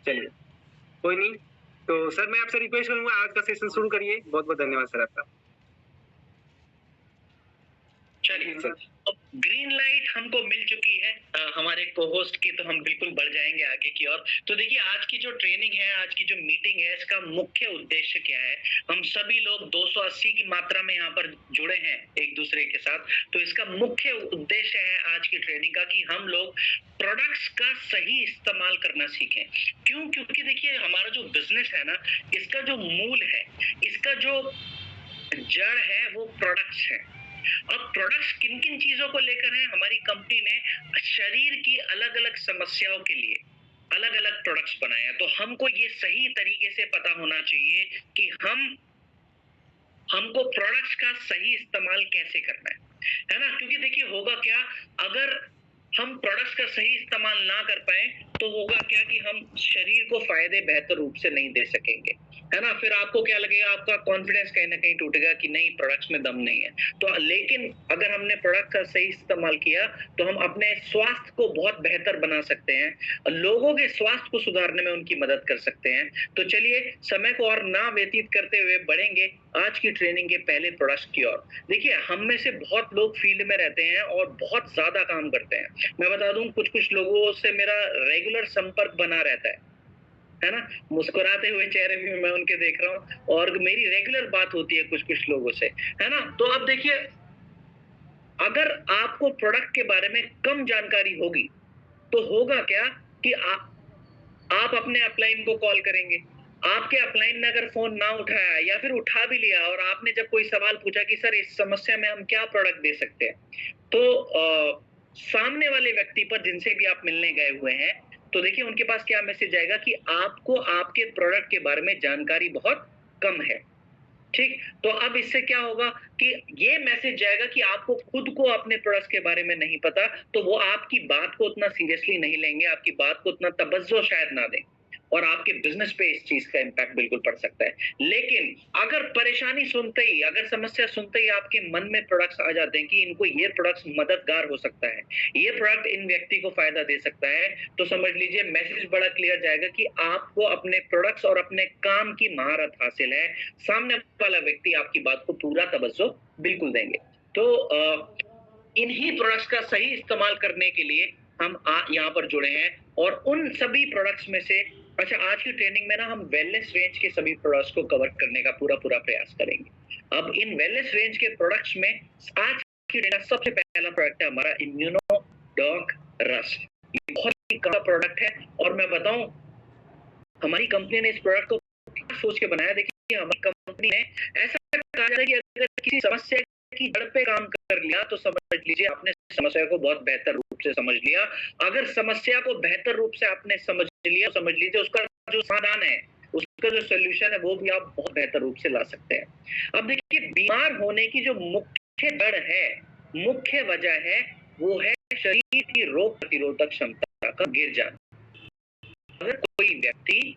चलिए, कोई नहीं। तो सर मैं आपसे रिक्वेस्ट करूँगा आज का सेशन शुरू करिए। बहुत-बहुत धन्यवाद सर आपका। चलिए सर, अब ग्रीन लाइट हमको मिल चुकी है हमारे को-होस्ट की, तो हम बिल्कुल बढ़ जाएँगे आगे की ओर। तो देखिए आज की जो ट्रेनिंग है, आज की जो मीटिंग है, इसका मुख्य उद्देश्य क्या है? हम सभी लोग 280 की मात्रा में यहाँ पर जुड़े हैं एक-दूसरे के साथ। तो इसका मुख्य उद्देश्य है आज की ट्रेनिंग का कि हम लोग प्रोडक्ट्स का सही इस्तेमाल करना सीखें। क्यों? क्योंकि देखिए हमारा जो बिज़नेस है ना, इसका जो मूल है, इसका जो जड़ है वो प्रोडक्ट्स हैं। अब प्रोडक्ट्स किन-किन चीजों को लेकर है? हमारी कंपनी ने शरीर की अलग-अलग समस्याओं के लिए अलग-अलग प्रोडक्ट्स बनाए हैं। तो हमको ये सही तरीके से पता होना चाहिए कि हमको प्रोडक्ट्स का सही इस्तेमाल कैसे करना है ना? क्योंकि देखिए होगा क्या, अगर हम प्रोडक्ट्स का सही इस्तेमाल ना कर पाए तो होगा क्या कि हम शरीर को फायदे बेहतर रूप से नहीं दे सकेंगे, है ना? फिर आपको क्या लगेगा, आपका कॉन्फिडेंस कहीं ना कहीं टूटेगा कि नहीं, प्रोडक्ट्स में दम नहीं है। तो लेकिन अगर हमने प्रोडक्ट का सही इस्तेमाल किया तो हम अपने स्वास्थ्य को बहुत बेहतर बना सकते हैं, लोगों के स्वास्थ्य को सुधारने में उनकी मदद कर सकते हैं। तो चलिए समय को और ना व्यतीत करते हुए बढ़ेंगे आज की ट्रेनिंग के पहले प्रोडक्ट्स की ओर। देखिए हम में से बहुत लोग फील्ड में रहते हैं और बहुत ज्यादा काम करते हैं। मैं बता दूं, कुछ लोगों से मेरा रेगुलर संपर्क बना रहता है ना? मुस्कुराते हुए चेहरे भी मैं उनके देख रहा हूँ और मेरी रेगुलर बात होती है कुछ लोगों से, है ना? तो अब देखिए, अगर आपको प्रोडक्ट के बारे में कम जानकारी होगी तो होगा क्या कि आप अपने अपलाइन को कॉल करेंगे। आपके अपलाइन ने अगर फोन ना उठाया या फिर उठा भी लिया और आपने जब कोई सवाल पूछा कि सर इस समस्या में हम क्या प्रोडक्ट दे सकते हैं, तो सामने वाले व्यक्ति पर जिनसे भी आप मिलने गए हुए हैं, तो देखिए उनके पास क्या मैसेज जाएगा कि आपको आपके प्रोडक्ट के बारे में जानकारी बहुत कम है। ठीक, तो अब इससे क्या होगा कि ये मैसेज जाएगा कि आपको खुद को अपने प्रोडक्ट्स के बारे में नहीं पता, तो वो आपकी बात को उतना सीरियसली नहीं लेंगे, आपकी बात को उतना तवज्जो शायद ना दें और आपके बिजनेस पे इस चीज का इम्पैक्ट बिल्कुल पड़ सकता है। लेकिन अगर परेशानी सुनते ही, अगर समस्या सुनते ही आपके मन में प्रोडक्ट्स आ जाते हैं कि इनको ये प्रोडक्ट्स मददगार हो सकता है, ये प्रोडक्ट इन व्यक्ति को फायदा दे सकता है, तो समझ लीजिए मैसेज बड़ा क्लियर जाएगा कि आपको अपने प्रोडक्ट्स और अपने काम की महारत हासिल है। सामने वाला व्यक्ति आपकी बात को पूरा तवज्जो बिल्कुल देंगे। तो इन्हीं प्रोडक्ट्स का सही इस्तेमाल करने के लिए हम यहाँ पर जुड़े हैं और उन सभी प्रोडक्ट्स में से, अच्छा आज की ट्रेनिंग में ना हम वेलनेस रेंज के सभी प्रोडक्ट्स को कवर करने का पूरा प्रयास करेंगे। अब इन वेलनेस रेंज के प्रोडक्ट्स में आज की ट्रेनिंग का सबसे पहला प्रोडक्ट है हमारा इम्यूनो डॉक रस। ये बहुत ही कड़ा प्रोडक्ट है और मैं बताऊं हमारी कंपनी ने इस प्रोडक्ट को सोच के बनाया। देखिए हमारी कंपनी ने ऐसा कहा जाता है कि अगर किसी समस्या की जड़ पे काम कर लिया तो समझ लीजिए आपने समस्या को बहुत बेहतर रूप से समझ लिया। अगर समस्या को बेहतर रूप से आपने समझ लिया, समझ लीजिए उसका जो समाधान है, उसका जो सोल्यूशन है, वो भी आप बहुत बेहतर रूप से ला सकते हैं। अब देखिए बीमार होने की जो मुख्य जड़ है, मुख्य वजह है, वो है शरीर की रोग प्रतिरोधक क्षमता का गिर जाना। अगर कोई व्यक्ति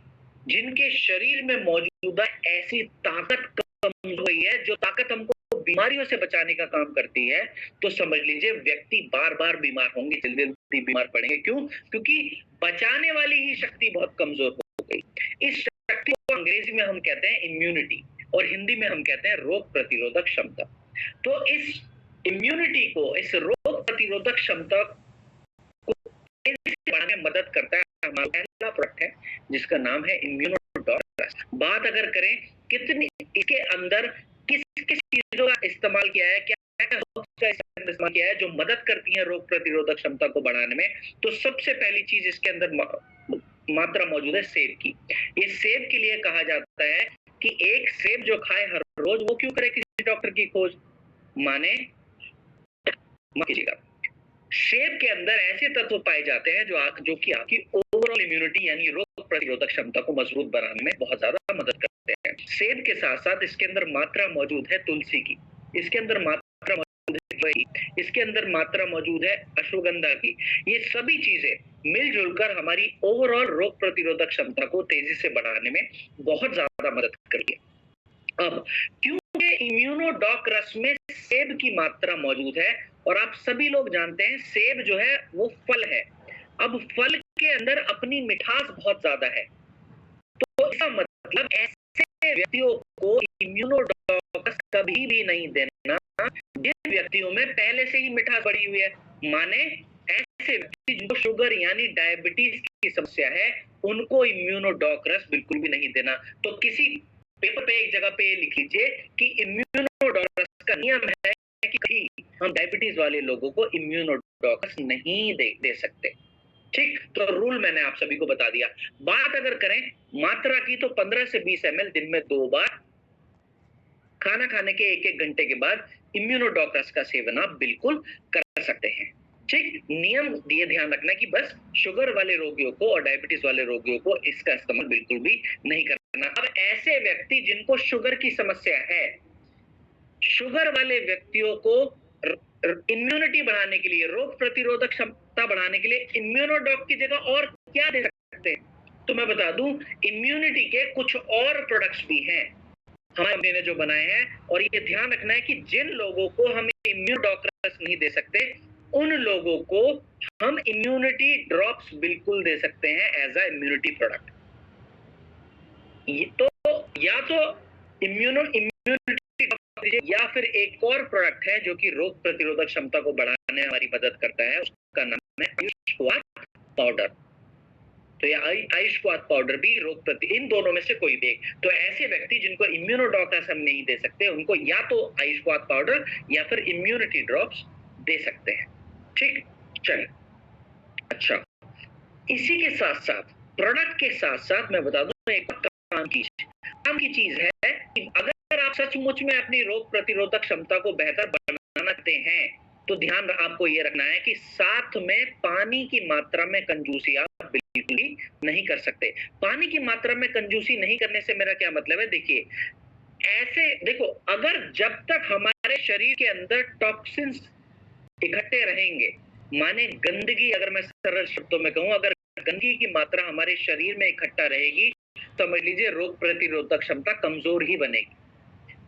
जिनके शरीर में मौजूदा ऐसी ताकत कम हुई है, जो ताकत हमको बीमारियों से बचाने का काम करती है, तो समझ लीजिए व्यक्ति बार-बार बीमार होंगे, जल्दी-जल्दी बीमार पड़ेंगे। क्यों? क्योंकि बचाने वाली ही शक्ति बहुत कमजोर हो गई। इस शक्ति को अंग्रेजी में हम कहते हैं इम्यूनिटी और हिंदी में हम कहते हैं रोग प्रतिरोधक क्षमता। तो इस इम्यूनिटी को, इस रोग प्रतिरोधक क्षमता को बढ़ाने में मदद करता है हमारा पहला प्रोडक्ट है जिसका नाम है इम्यूनोडॉक्स। बात अगर करें कितनी इसके अंदर किस किस चीजों का इस्तेमाल किया है, क्या का इस्तेमाल किया है जो मदद करती है रोग प्रतिरोधक क्षमता को बढ़ाने में, तो सबसे पहली चीज इसके अंदर मात्रा मौजूद है सेब की। ये सेब के लिए कहा जाता है कि एक सेब जो खाए हर रोज वो क्यों करे किसी डॉक्टर की खोज, माने कीजिएगा सेब के अंदर ऐसे तत्व पाए जाते हैं जो कि आपकी ओवरऑल इम्यूनिटी यानी रोग प्रतिरोधक क्षमता को मजबूत बनाने में बहुत ज्यादा मदद करते हैं। सेब के साथ साथ इसके अंदर मात्रा मौजूद है तुलसी की, इसके अंदर मात्रा मौजूद है, इसके अंदर मात्रा मौजूद है अश्वगंधा की। ये सभी चीजें मिलजुल कर हमारी ओवरऑल रोग प्रतिरोधक क्षमता को तेजी से बढ़ाने में बहुत ज्यादा मदद करती है। अब क्योंकि इम्यूनोडॉक रस में सेब की मात्रा मौजूद है और आप सभी लोग जानते हैं सेब जो है वो फल है। अब फल के अंदर अपनी मिठास बहुत ज्यादा है, तो इसका मतलब ऐसे व्यक्तियों को इम्यूनोडॉकस कभी भी नहीं देना जिन व्यक्तियों में पहले से ही मिठास बढ़ी हुई है। माने ऐसे व्यक्ति जिनको शुगर यानी डायबिटीज की समस्या है, उनको इम्यूनोडॉकस बिल्कुल भी नहीं देना। तो किसी पेपर पे एक जगह पे लिख लीजिए कि इम्यूनोडॉकस का नियम है कि कभी हम डायबिटीज वाले लोगों को इम्यूनोडॉकस नहीं दे सकते। ठीक, तो रूल मैंने आप सभी को बता दिया। बात अगर करें मात्रा की, तो 15 से 20 ml दिन में 2 बार, खाना खाने के 1-1 घंटे के बाद इम्यूनोडॉकस का सेवन आप बिल्कुल कर सकते हैं। ठीक, नियम ये ध्यान रखना कि बस शुगर वाले रोगियों को और डायबिटीज वाले रोगियों को इसका इस्तेमाल बिल्कुल भी नहीं करना। अब ऐसे व्यक्ति जिनको शुगर की समस्या है, शुगर वाले व्यक्तियों को इम्यूनिटी बढ़ाने के लिए, रोग प्रतिरोधक क्षमता बढ़ाने के लिए इम्यूनोडॉक की जगह और क्या दे सकते हैं? तो मैं बता दूं, इम्यूनिटी के कुछ और प्रोडक्ट्स भी हैं हमारे कंपनी ने जो बनाए हैं, और ये ध्यान रखना है कि जिन लोगों को हम इम्यूनोडॉकस नहीं दे सकते, उन लोगों को हम इम्यूनिटी ड्रॉप्स बिल्कुल दे सकते हैं एज अ इम्यूनिटी प्रोडक्ट। तो या तो इम्यूनिटी या फिर एक और प्रोडक्ट है जो कि रोग प्रतिरोधक क्षमता को बढ़ाने में हमारी मदद करता है, उसका नाम है आयुष्वाद पाउडर। तो ये आयुष्वाद पाउडर भी रोग प्रति, इन दोनों में से कोई भी एक। तो ऐसे व्यक्ति जिनको इम्यूनोडॉकस हम नहीं दे सकते, उनको या तो आयुष्वाद पाउडर या फिर इम्यूनिटी ड्रॉप्स दे सकते हैं। ठीक, चलिए। अच्छा, इसी के साथ साथ, प्रोडक्ट के साथ साथ मैं बता दूं एक काम की चीज है कि अगर आप सचमुच में अपनी रोग प्रतिरोधक क्षमता को बेहतर बनाना चाहते हैं, तो ध्यान आपको ये रखना है कि साथ में पानी की मात्रा में कंजूसी आप बिल्कुल भी नहीं कर सकते। पानी की मात्रा में कंजूसी नहीं करने से मेरा क्या मतलब है? देखिए, ऐसे देखो, अगर जब तक हमारे शरीर के अंदर टॉक्सिन्स इकट्ठे रहेंगे, माने गंदगी, अगर मैं सरल शब्दों में कहूं, अगर गंदगी की मात्रा हमारे शरीर में इकट्ठा रहेगी, समझ लीजिए रोग प्रतिरोधक क्षमता कमजोर ही बनेगी।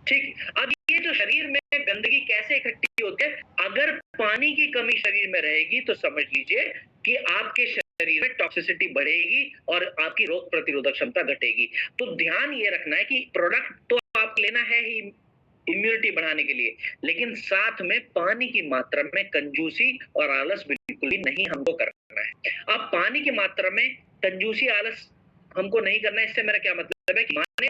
ठीक, अब ये जो शरीर में गंदगी कैसे इकट्ठी होती है, अगर पानी की कमी शरीर में रहेगी तो समझ लीजिए कि आपके शरीर में टॉक्सिसिटी बढ़ेगी और आपकी रोग प्रतिरोधक क्षमता घटेगी। तो ध्यान ये रखना है कि प्रोडक्ट तो आप लेना है ही इम्यूनिटी बढ़ाने के लिए, लेकिन साथ में पानी की मात्रा में कंजूसी और आलस बिल्कुल भी नहीं हमको करना है। अब पानी की मात्रा में कंजूसी, आलस हमको नहीं करना है, इससे मेरा क्या मतलब है कि माने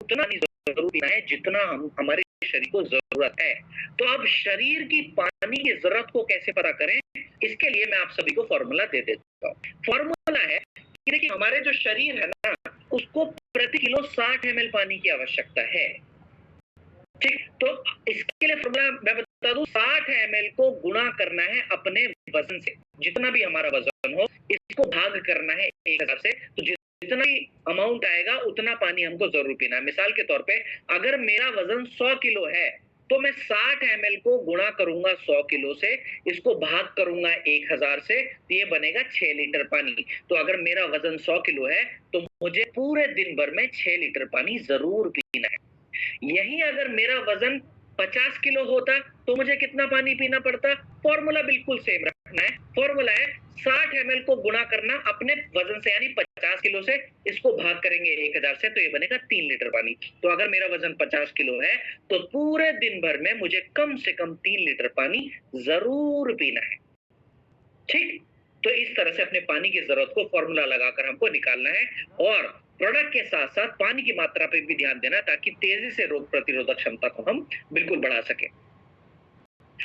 उतना जरूर पीना है जितना हमारे शरीर को जरूरत है। तो अब शरीर की पानी की जरूरत को कैसे पता करें, इसके लिए मैं आप सभी को फॉर्मूला दे देता हूँ। फॉर्मूला है कि देखिए, हमारे जो शरीर है ना, उसको प्रति किलो 60 ml पानी की आवश्यकता है। ठीक, तो इसके लिए फॉर्मूला मैं बता दूं, 60 ml को गुणा करना है अपने वजन से। जितना भी हमारा वजन हो, इसको भाग करना है 1000 से, तो जितना भी अमाउंट आएगा उतना पानी हमको जरूर पीना है। मिसाल के तौर पे, अगर मेरा वजन 100 किलो है, तो मैं 60 ml को गुणा करूंगा 100 किलो से, इसको भाग करूंगा 1000 से, तो ये बनेगा 6 लीटर पानी। तो अगर मेरा वजन 100 किलो है, तो मुझे पूरे दिन भर में 6 लीटर पानी जरूर पीना है। यही अगर मेरा वजन 50 किलो होता, तो मुझे कितना पानी पीना पड़ता? फॉर्मूला बिल्कुल सेम रखना है। फॉर्मूला है 60 ml को गुणा करना अपने वजन से, यानी 50 किलो से, इसको भाग करेंगे 1000 से, तो ये बनेगा 3 लीटर पानी। तो अगर मेरा वजन 50 किलो है, तो पूरे दिन भर में मुझे कम से कम 3 लीटर पानी जरूर पीना है। ठीक, तो इस तरह से अपने पानी की जरूरत को फॉर्मूला लगाकर हमको निकालना है, और प्रोडक्ट के साथ साथ पानी की मात्रा पे भी ध्यान देना, ताकि तेजी से रोग प्रतिरोधक क्षमता को हम बिल्कुल बढ़ा सके।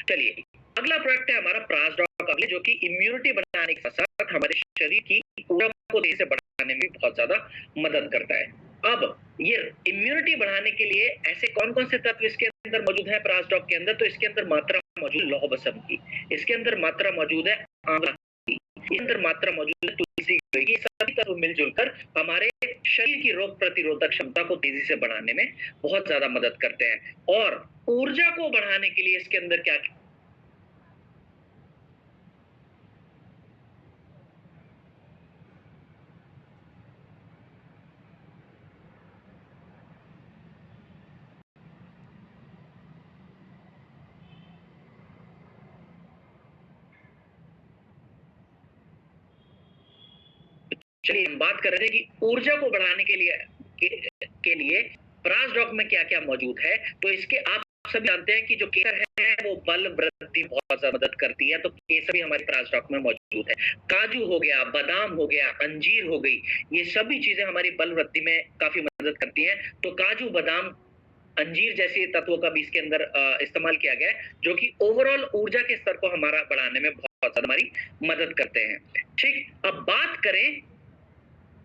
चलिए, अगला प्रोडक्ट है हमारा प्रासडॉक, जो कि इम्यूनिटी बढ़ाने के साथ साथ हमारे शरीर की ऊर्जा को तेजी से बढ़ाने में बहुत ज्यादा मदद करता है। अब ये इम्यूनिटी बढ़ाने के लिए ऐसे कौन कौन से तत्व इसके अंदर मौजूद है प्रासडॉक के अंदर? तो इसके अंदर मात्रा मौजूद लौह भस्म की, इसके अंदर मात्रा मौजूद है आंवला की, इसके अंदर मात्रा मौजूद है तुलसी की। सभी तत्व मिलजुल कर हमारे शरीर की रोग प्रतिरोधक क्षमता को तेजी से बढ़ाने में बहुत ज्यादा मदद करते हैं। और ऊर्जा को बढ़ाने के लिए इसके अंदर क्या चलिए हम बात कर रहे थे कि ऊर्जा को बढ़ाने के लिए प्रासडॉक में क्या क्या मौजूद है। तो इसके आप सभी जानते हैं कि जो केसर है वो बल वृद्धि बहुत ज्यादा मदद करती है, तो केसर भी हमारे प्रासडॉक में मौजूद है। काजू हो गया, बादाम हो गया, अंजीर हो गई, ये सभी चीजें हमारी बल वृद्धि में काफी मदद करती हैं। तो काजू, बादाम, अंजीर जैसे तत्वों का भी इसके अंदर इस्तेमाल किया गया है, जो कि ओवरऑल ऊर्जा के स्तर को हमारा बढ़ाने में बहुत ज्यादा हमारी मदद करते हैं। ठीक, अब बात करें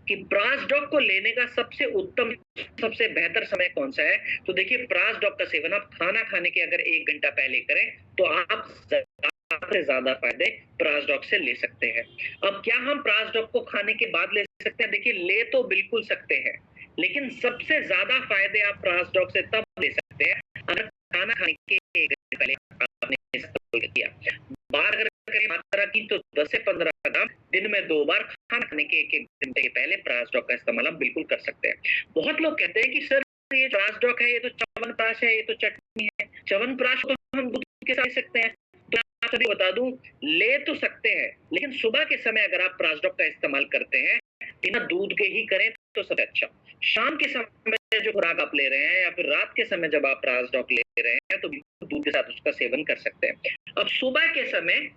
कि प्रासडॉक को लेने का सबसे उत्तम, सबसे बेहतर समय कौन सा है। तो देखिए, प्रासडॉक का सेवन आप खाना खाने के अगर 1 घंटा पहले करें तो आप ज्यादा से ज्यादा फायदे प्रासडॉक से ले सकते हैं। अब क्या हम प्रासडॉक को खाने के बाद ले सकते हैं? देखिए, ले तो बिल्कुल सकते हैं, लेकिन सबसे ज्यादा फायदे आप प्रासडॉक से तब ले सकते हैं अगर खाना खाने के 1 घंटे पहले आपने इस्तेमाल किया। बार अगर करें मात्रा की तो 10 से 15 ग्राम दिन में 2 बार खाना खाने के 1 घंटे के पहले प्रासडॉक का इस्तेमाल हम बिल्कुल कर सकते हैं। बहुत लोग कहते हैं कि सर ये प्रासडॉक है, ये तो च्यवनप्राश है, ये तो चटनी है। च्यवनप्राश को तो हम दूध के साथ ले सकते हैं। तो आप सभी बता दूं, ले तो सकते हैं, लेकिन सुबह के समय अगर आप प्रासडॉक का इस्तेमाल करते हैं बिना दूध के ही करें तो सबसे अच्छा। शाम के समय जो खुराक आप ले रहे हैं या फिर रात के समय जब आप प्रासडॉक ले रहे हैं तो बिल्कुल दूध के साथ उसका सेवन कर सकते हैं। अब सुबह के समय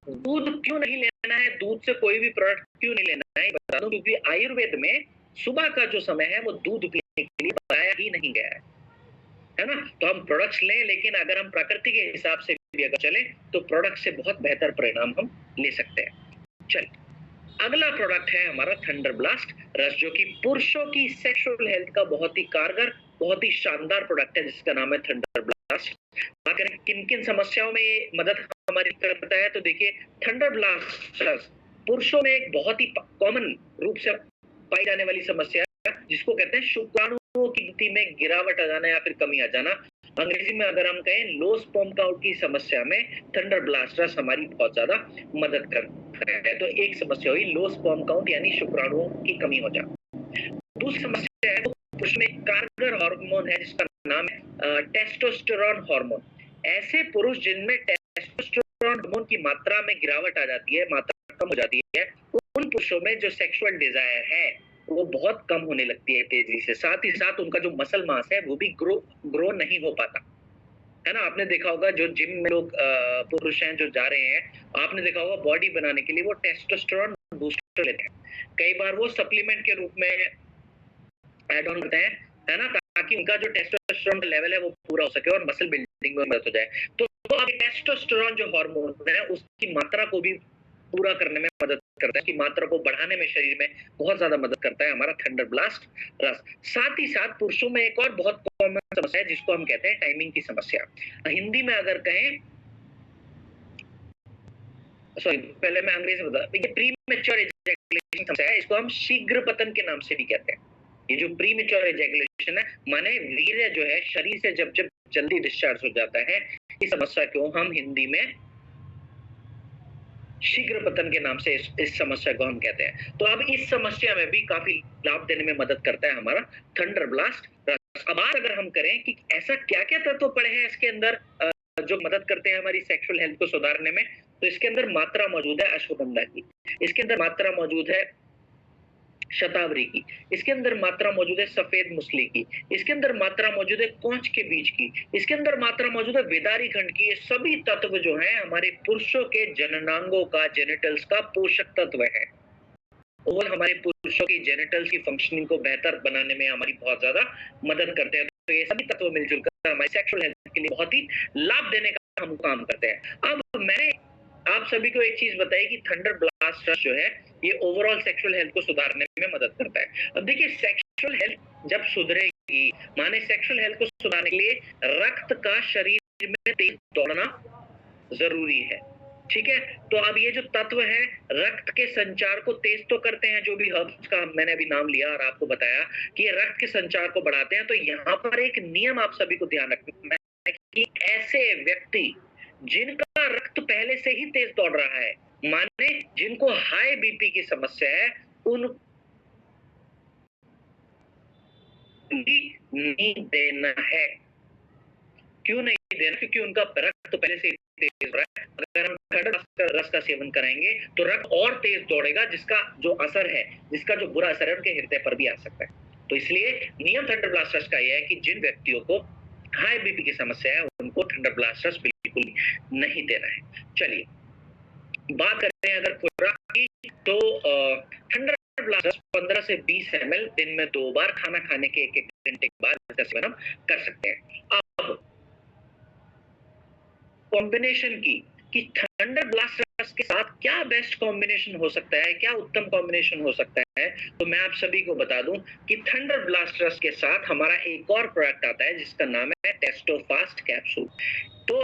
दूध क्यों नहीं लेना है, दूध से कोई भी प्रोडक्ट क्यों नहीं लेना है बता दूं, क्योंकि आयुर्वेद में सुबह का जो समय है वो दूध पीने के लिए बताया ही नहीं गया है ना। तो हम प्रोडक्ट्स लें, लेकिन अगर हम प्रकृति के हिसाब से भी अगर चलें तो प्रोडक्ट से बहुत बेहतर परिणाम हम ले सकते हैं। चलिए, अगला प्रोडक्ट है हमारा थंडर ब्लास्ट रस, जो कि पुरुषों की सेक्सुअल हेल्थ का बहुत ही कारगर, बहुत ही शानदार प्रोडक्ट है, जिसका नाम है थंडर ब्लास्ट। अगर किन किन समस्याओं में ये मदद हमारी करता है, तो देखिए, थंडर ब्लास्ट रस पुरुषों में एक बहुत ही कॉमन रूप से पाई जाने वाली समस्या है, जिसको कहते हैं शुक्राणुओं की गिनती में गिरावट आ जाना या फिर कमी आ जाना। अंग्रेजी में अगर हम कहें लो स्पर्म काउंट की समस्या में थंडर ब्लास्ट रस हमारी बहुत ज्यादा मदद करता है। तो एक समस्या हुई लो स्पर्म काउंट यानी शुक्राणुओं की कमी हो जाना। दूसरी समस्या है पुरुष में कारगर हार्मोन है जिसका नाम है टेस्टोस्टेरोन हार्मोन। ऐसे पुरुष जिनमें टेस्टोस्टेरोन हार्मोन की मात्रा में गिरावट आ जाती है, मात्रा कम हो जाती है, उन पुरुषों में जो सेक्सुअल डिजायर है वो बहुत कम होने लगती है तेजी से। साथ ही साथ उनका जो मसल मास है वो भी ग्रो नहीं हो पाता है ना। आपने देखा होगा जो जिम में लोग पुरुष हैं जो जा रहे हैं, आपने देखा होगा बॉडी बनाने के लिए वो टेस्टोस्टेरोन बूस्टर लेते हैं। कई बार वो सप्लीमेंट के रूप में ऐड ऑन करते हैं, है ना, ताकि उनका जो टेस्टोस्टेरोन लेवल है वो पूरा हो सके और मसल बिल्डिंग में मदद हो जाए। तो अब टेस्टोस्टेरोन जो हार्मोन है उसकी मात्रा को भी पूरा करने में मदद करता है, उसकी मात्रा को बढ़ाने में शरीर में बहुत ज्यादा मदद करता है हमारा थंडर ब्लास्ट रस। साथ ही साथ पुरुषों में एक और बहुत कॉमन समस्या है जिसको हम कहते हैं टाइमिंग की समस्या। हिंदी में अगर कहें, सॉरी पहले मैं अंग्रेजी में बता, ये प्रीमेच्योर एजैकुलेशन समस्या है, इसको हम शीघ्र पतन के नाम से भी कहते हैं। ये जो प्रीमेच्योर एजैकुलेशन है माने वीर्य जो है शरीर से जब जब जल्दी डिस्चार्ज हो जाता है, इस समस्या को हम हिंदी में शीघ्र पतन के नाम से इस समस्या को हम कहते हैं। तो अब इस समस्या में भी काफी लाभ देने में मदद करता है हमारा थंडर ब्लास्ट रस। अब बात अगर हम करें कि ऐसा क्या क्या तत्व पड़े हैं इसके अंदर जो मदद करते हैं हमारी सेक्सुअल हेल्थ को सुधारने में, तो इसके अंदर मात्रा मौजूद है अश्वगंधा की, इसके अंदर मात्रा मौजूद है शतावरी की, इसके अंदर मात्रा मौजूद है सफेद मुसली की, इसके अंदर मात्रा मौजूद है कौंच के बीज की, इसके अंदर मात्रा मौजूद है बेदारी खंड की। ये सभी तत्व जो हैं हमारे पुरुषों के जननांगों का, जेनिटल्स का पोषक तत्व है और हमारे पुरुषों की जेनिटल्स की फंक्शनिंग को बेहतर बनाने में हमारी बहुत ज्यादा मदद करते हैं। तो ये सभी तत्व मिलजुल कर हमारी सेक्सुअल हेल्थ के लिए बहुत ही लाभ देने का हम काम करते हैं। अब मैंने आप सभी को एक चीज बताई कि थंडर ब्लास्ट रस जो है ये ओवरऑल सेक्सुअल हेल्थ को सुधारने में मदद करता है। अब देखिए, सेक्सुअल हेल्थ जब सुधरेगी, माने सेक्सुअल हेल्थ को सुधारने के लिए रक्त का शरीर में तेज दौड़ना जरूरी है, ठीक है। तो अब ये जो तत्व है रक्त के संचार को तेज तो करते हैं, जो भी हर्ब्स का मैंने अभी नाम लिया और आपको बताया कि ये रक्त के संचार को बढ़ाते हैं। तो यहाँ पर एक नियम आप सभी को ध्यान रखना है कि ऐसे व्यक्ति जिनका रक्त पहले से ही तेज दौड़ रहा है, माने जिनको हाई बीपी की समस्या है, उन नहीं देना है। क्यों नहीं देना? क्योंकि उनका रक्त पहले से तेज हो रहा है, अगर हम ठंडा रस का सेवन करेंगे तो रक्त और तेज दौड़ेगा, जिसका जो असर है, जिसका जो बुरा असर है उनके हृदय पर भी आ सकता है। तो इसलिए नियम थंडर ब्लास्ट रस का यह है कि जिन व्यक्तियों को हाई बीपी की समस्या है उनको थंडर ब्लास्ट रस बिल्कुल नहीं देना है। चलिए बात करते हैं अगर खुराक की, तो थंडर ब्लास्ट रस 15 से 20 ml दिन में 2 बार खाना खाने के 1 घंटे के बाद इसका सेवन हम कर सकते हैं। अब कॉम्बिनेशन की कि थंडर ब्लास्ट रस के साथ क्या बेस्ट कॉम्बिनेशन हो सकता है, क्या उत्तम कॉम्बिनेशन हो सकता है, तो मैं आप सभी को बता दूं कि थंडर ब्लास्ट रस के साथ हमारा एक और प्रोडक्ट आता है जिसका नाम है टेस्टोफास्ट कैप्सूल। तो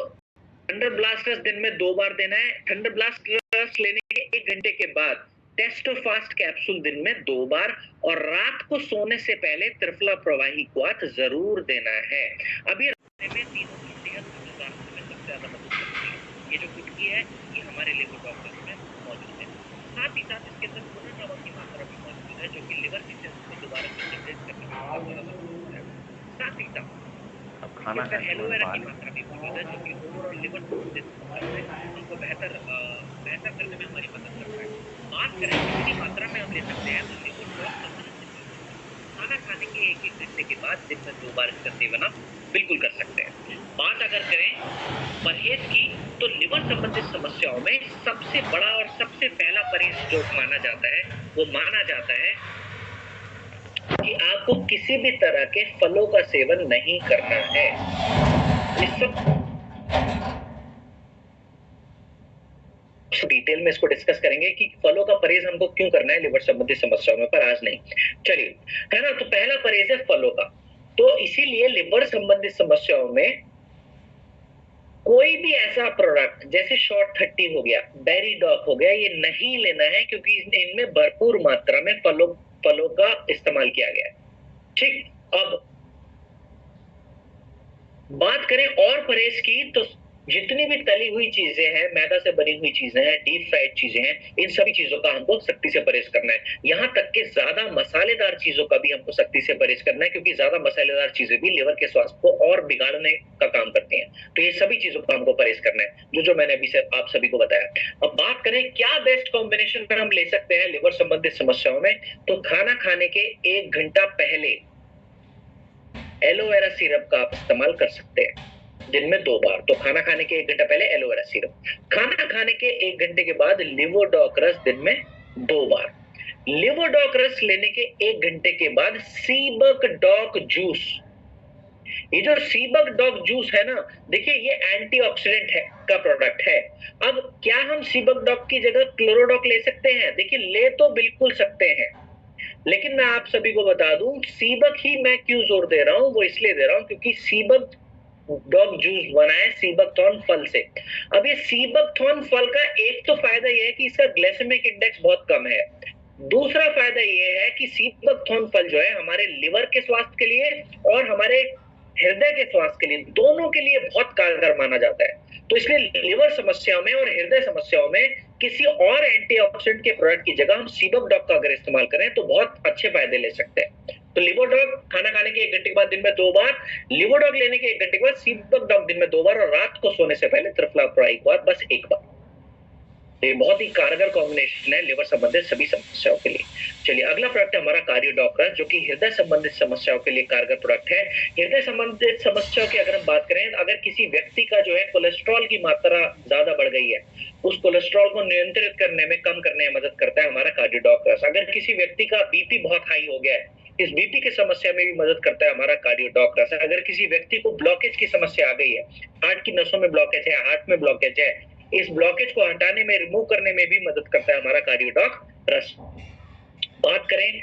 थंडर ब्लास्ट रस दिन में 2 बार देना है। थंडर ब्लास्ट रस लेने के 1 घंटे के बाद टेस्टोफास्ट कैप्सूल दिन में 2 बार, और रात को सोने से पहले त्रिफला प्रवाही क्वाथ जरूर देना है। अब ये में तीनों की सेहत में सबसे ज्यादा मदद करती है। ये जो गुटकी है ये हमारे लिवर डॉक्टर्स में मौजूद है। साथ ही साथ इसके अंदर पुनर्नवा की मात्रा भी मौजूद है जो कि लिवर की सेहत को दोबारा जनरेट करने में बहुत ज्यादा मदद करता है। साथ ही साथ खाना एलोवेरा की मात्रा भी मौजूद है जो कि ओवरऑल लिवर संबंधित समस्या है उनको बेहतर करने में हमारी मदद करता है। बात करें कितनी मात्रा में हम ले सकते हैं, तो लिवर खाना खाने के 1 घंटे के बाद दिन में 2 बार इसका सेवन आप बिल्कुल कर सकते हैं। बात अगर करें परहेज की, तो लिवर संबंधित समस्याओं में सबसे बड़ा और सबसे पहला परहेज जो माना जाता है वो माना जाता है कि आपको किसी भी तरह के फलों का सेवन नहीं करना है। इस सब डिटेल में इसको डिस्कस करेंगे कि फलों का परहेज हमको क्यों करना है लिवर संबंधित समस्याओं में, पर आज नहीं। चलिए, है ना, तो पहला परहेज है फलों का। तो इसीलिए लिवर संबंधित समस्याओं में कोई भी ऐसा प्रोडक्ट जैसे शॉर्ट 30 हो गया, बेरी डॉक हो गया, ये नहीं लेना है क्योंकि इनमें भरपूर मात्रा में फलों का इस्तेमाल किया गया है। ठीक, अब बात करें और परहेज की, तो जितनी भी तली हुई चीजें हैं, मैदा से बनी हुई चीजें हैं, डीप फ्राइड चीजें हैं, इन सभी चीजों का हमको सख्ती से परहेज करना है। यहाँ तक कि ज्यादा मसालेदार चीजों का भी हमको सख्ती से परहेज करना है क्योंकि ज्यादा मसालेदार चीजें भी लिवर के स्वास्थ्य को और बिगाड़ने का काम करती हैं। तो ये सभी चीजों का हमको परहेज करना है जो मैंने अभी से आप सभी को बताया। अब बात करें क्या बेस्ट कॉम्बिनेशन में हम ले सकते हैं लिवर संबंधित समस्याओं में, तो खाना खाने के 1 घंटा पहले एलोवेरा सिरप का आप इस्तेमाल कर सकते हैं दिन में 2 बार। तो खाना खाने के 1 घंटा पहले एलोवेरा सिरप, खाना खाने के 1 घंटे के बाद लिवोडॉक रस दिन में 2 बार। लिवोडॉक रस लेने के 1 घंटे के बाद सीबक डॉक जूस। ये जो सीबक डॉक जूस है ना, देखिए ये एंटीऑक्सीडेंट है का प्रोडक्ट है। अब क्या हम सीबक डॉक की जगह क्लोरोडॉक ले सकते हैं? देखिए ले तो बिल्कुल सकते हैं, लेकिन मैं आप सभी को बता दूं सीबक ही मैं क्यों जोर दे रहा हूं, वो इसलिए दे रहा हूं क्योंकि सीबक डॉग जूस बना है सीबकथॉर्न फल से। अब ये सीबकथॉर्न फल का एक तो फायदा ये है कि इसका ग्लाइसेमिक इंडेक्स बहुत कम है, दूसरा फायदा ये है कि सीबकथॉर्न फल जो है हमारे लिवर के स्वास्थ्य के लिए और हमारे हृदय के स्वास्थ्य के लिए, दोनों के लिए बहुत कारगर माना जाता है। तो इसलिए लिवर समस्याओं में और हृदय समस्याओं में किसी और एंटीऑक्सीडेंट के प्रोडक्ट की जगह हम सीबक डॉग का अगर इस्तेमाल करें तो बहुत अच्छे फायदे ले सकते हैं। तो लिवोडॉग खाना खाने के 1 घंटे के बाद दिन में 2 बार, लिवोडॉग लेने के 1 घंटे के बाद सीबक डॉग दिन में 2 बार, और रात को सोने से पहले त्रिफला प्रवाही क्वाथ बस 1 बार। ये बहुत ही कारगर कॉम्बिनेशन है लिवर संबंधित सभी समस्याओं के लिए। चलिए अगला प्रोडक्ट है हमारा कार्डियोडॉक रस, जो कि हृदय संबंधित समस्याओं के लिए कारगर प्रोडक्ट है। हृदय संबंधित समस्याओं की अगर हम बात करें, अगर किसी व्यक्ति का जो है कोलेस्ट्रॉल की मात्रा ज्यादा बढ़ गई है, उस कोलेस्ट्रॉल को नियंत्रित करने में, कम करने में मदद करता है हमारा कार्डियोडॉक रस। अगर किसी व्यक्ति का बीपी बहुत हाई हो गया है, इस बीपी की समस्या में भी मदद करता है हमारा कार्डियोडॉक रस। अगर किसी व्यक्ति को ब्लॉकेज की समस्या आ गई है, हार्ट की नसों में ब्लॉकेज है, हार्ट में ब्लॉकेज है, इस ब्लॉकेज को हटाने में, रिमूव करने में भी मदद करता है हमारा कार्डियोडॉक रस। बात करें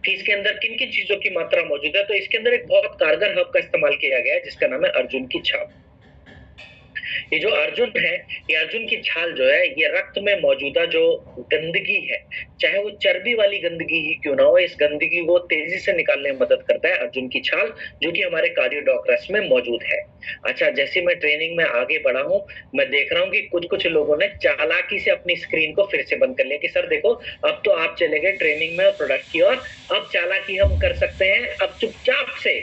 कि इसके अंदर किन किन चीजों की मात्रा मौजूद है, तो इसके अंदर एक बहुत कारगर हर्ब का इस्तेमाल किया गया है जिसका नाम है अर्जुन की छाल। ये जो अर्जुन है, ये अर्जुन की छाल जो है, ये रक्त में मौजूदा जो गंदगी है, चाहे वो चर्बी वाली गंदगी ही क्यों ना हो, इस गंदगी को तेजी से निकालने में मदद करता है अर्जुन की छाल, जो कि हमारे कार्डियोडॉक रस में मौजूद है। अच्छा, जैसे मैं ट्रेनिंग में आगे बढ़ा हूं, मैं देख रहा हूं कि कुछ लोगों ने चालाकी से अपनी स्क्रीन को फिर से बंद कर लिया कि सर देखो, अब तो आप चले गए ट्रेनिंग में प्रोडक्ट की ओर, अब चालाकी हम कर सकते हैं, अब चुपचाप से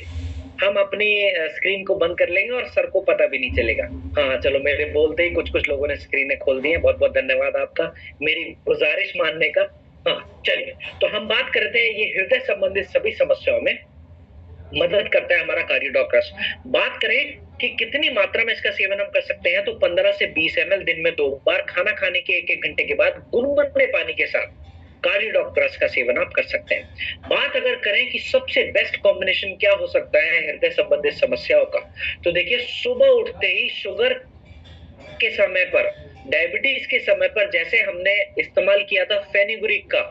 हम अपनी स्क्रीन को बंद कर लेंगे और सर को पता भी नहीं चलेगा। हाँ चलो, मेरे बोलते ही कुछ लोगों ने स्क्रीनें खोल दी हैं, बहुत बहुत धन्यवाद आपका मेरी गुजारिश मानने का। हाँ चलिए, तो हम बात करते हैं, ये हृदय संबंधित सभी समस्याओं में मदद करता है हमारा कार्डियोडॉक्रस। बात करें कि कितनी मात्रा में इसका सेवन हम कर सकते हैं, तो 15 से 20 ml दिन में 2 बार, खाना खाने के 1-1 घंटे के बाद गुनगुने पानी के साथ कार्डियोडॉक्रस का सेवन आप कर सकते हैं। बात अगर करें कि सबसे बेस्ट कॉम्बिनेशन क्या हो सकता है हृदय संबंधित समस्याओं का, तो देखिए सुबह उठते ही शुगर के समय पर, डायबिटीज के समय पर जैसे हमने इस्तेमाल किया था फेनिग्रीक का,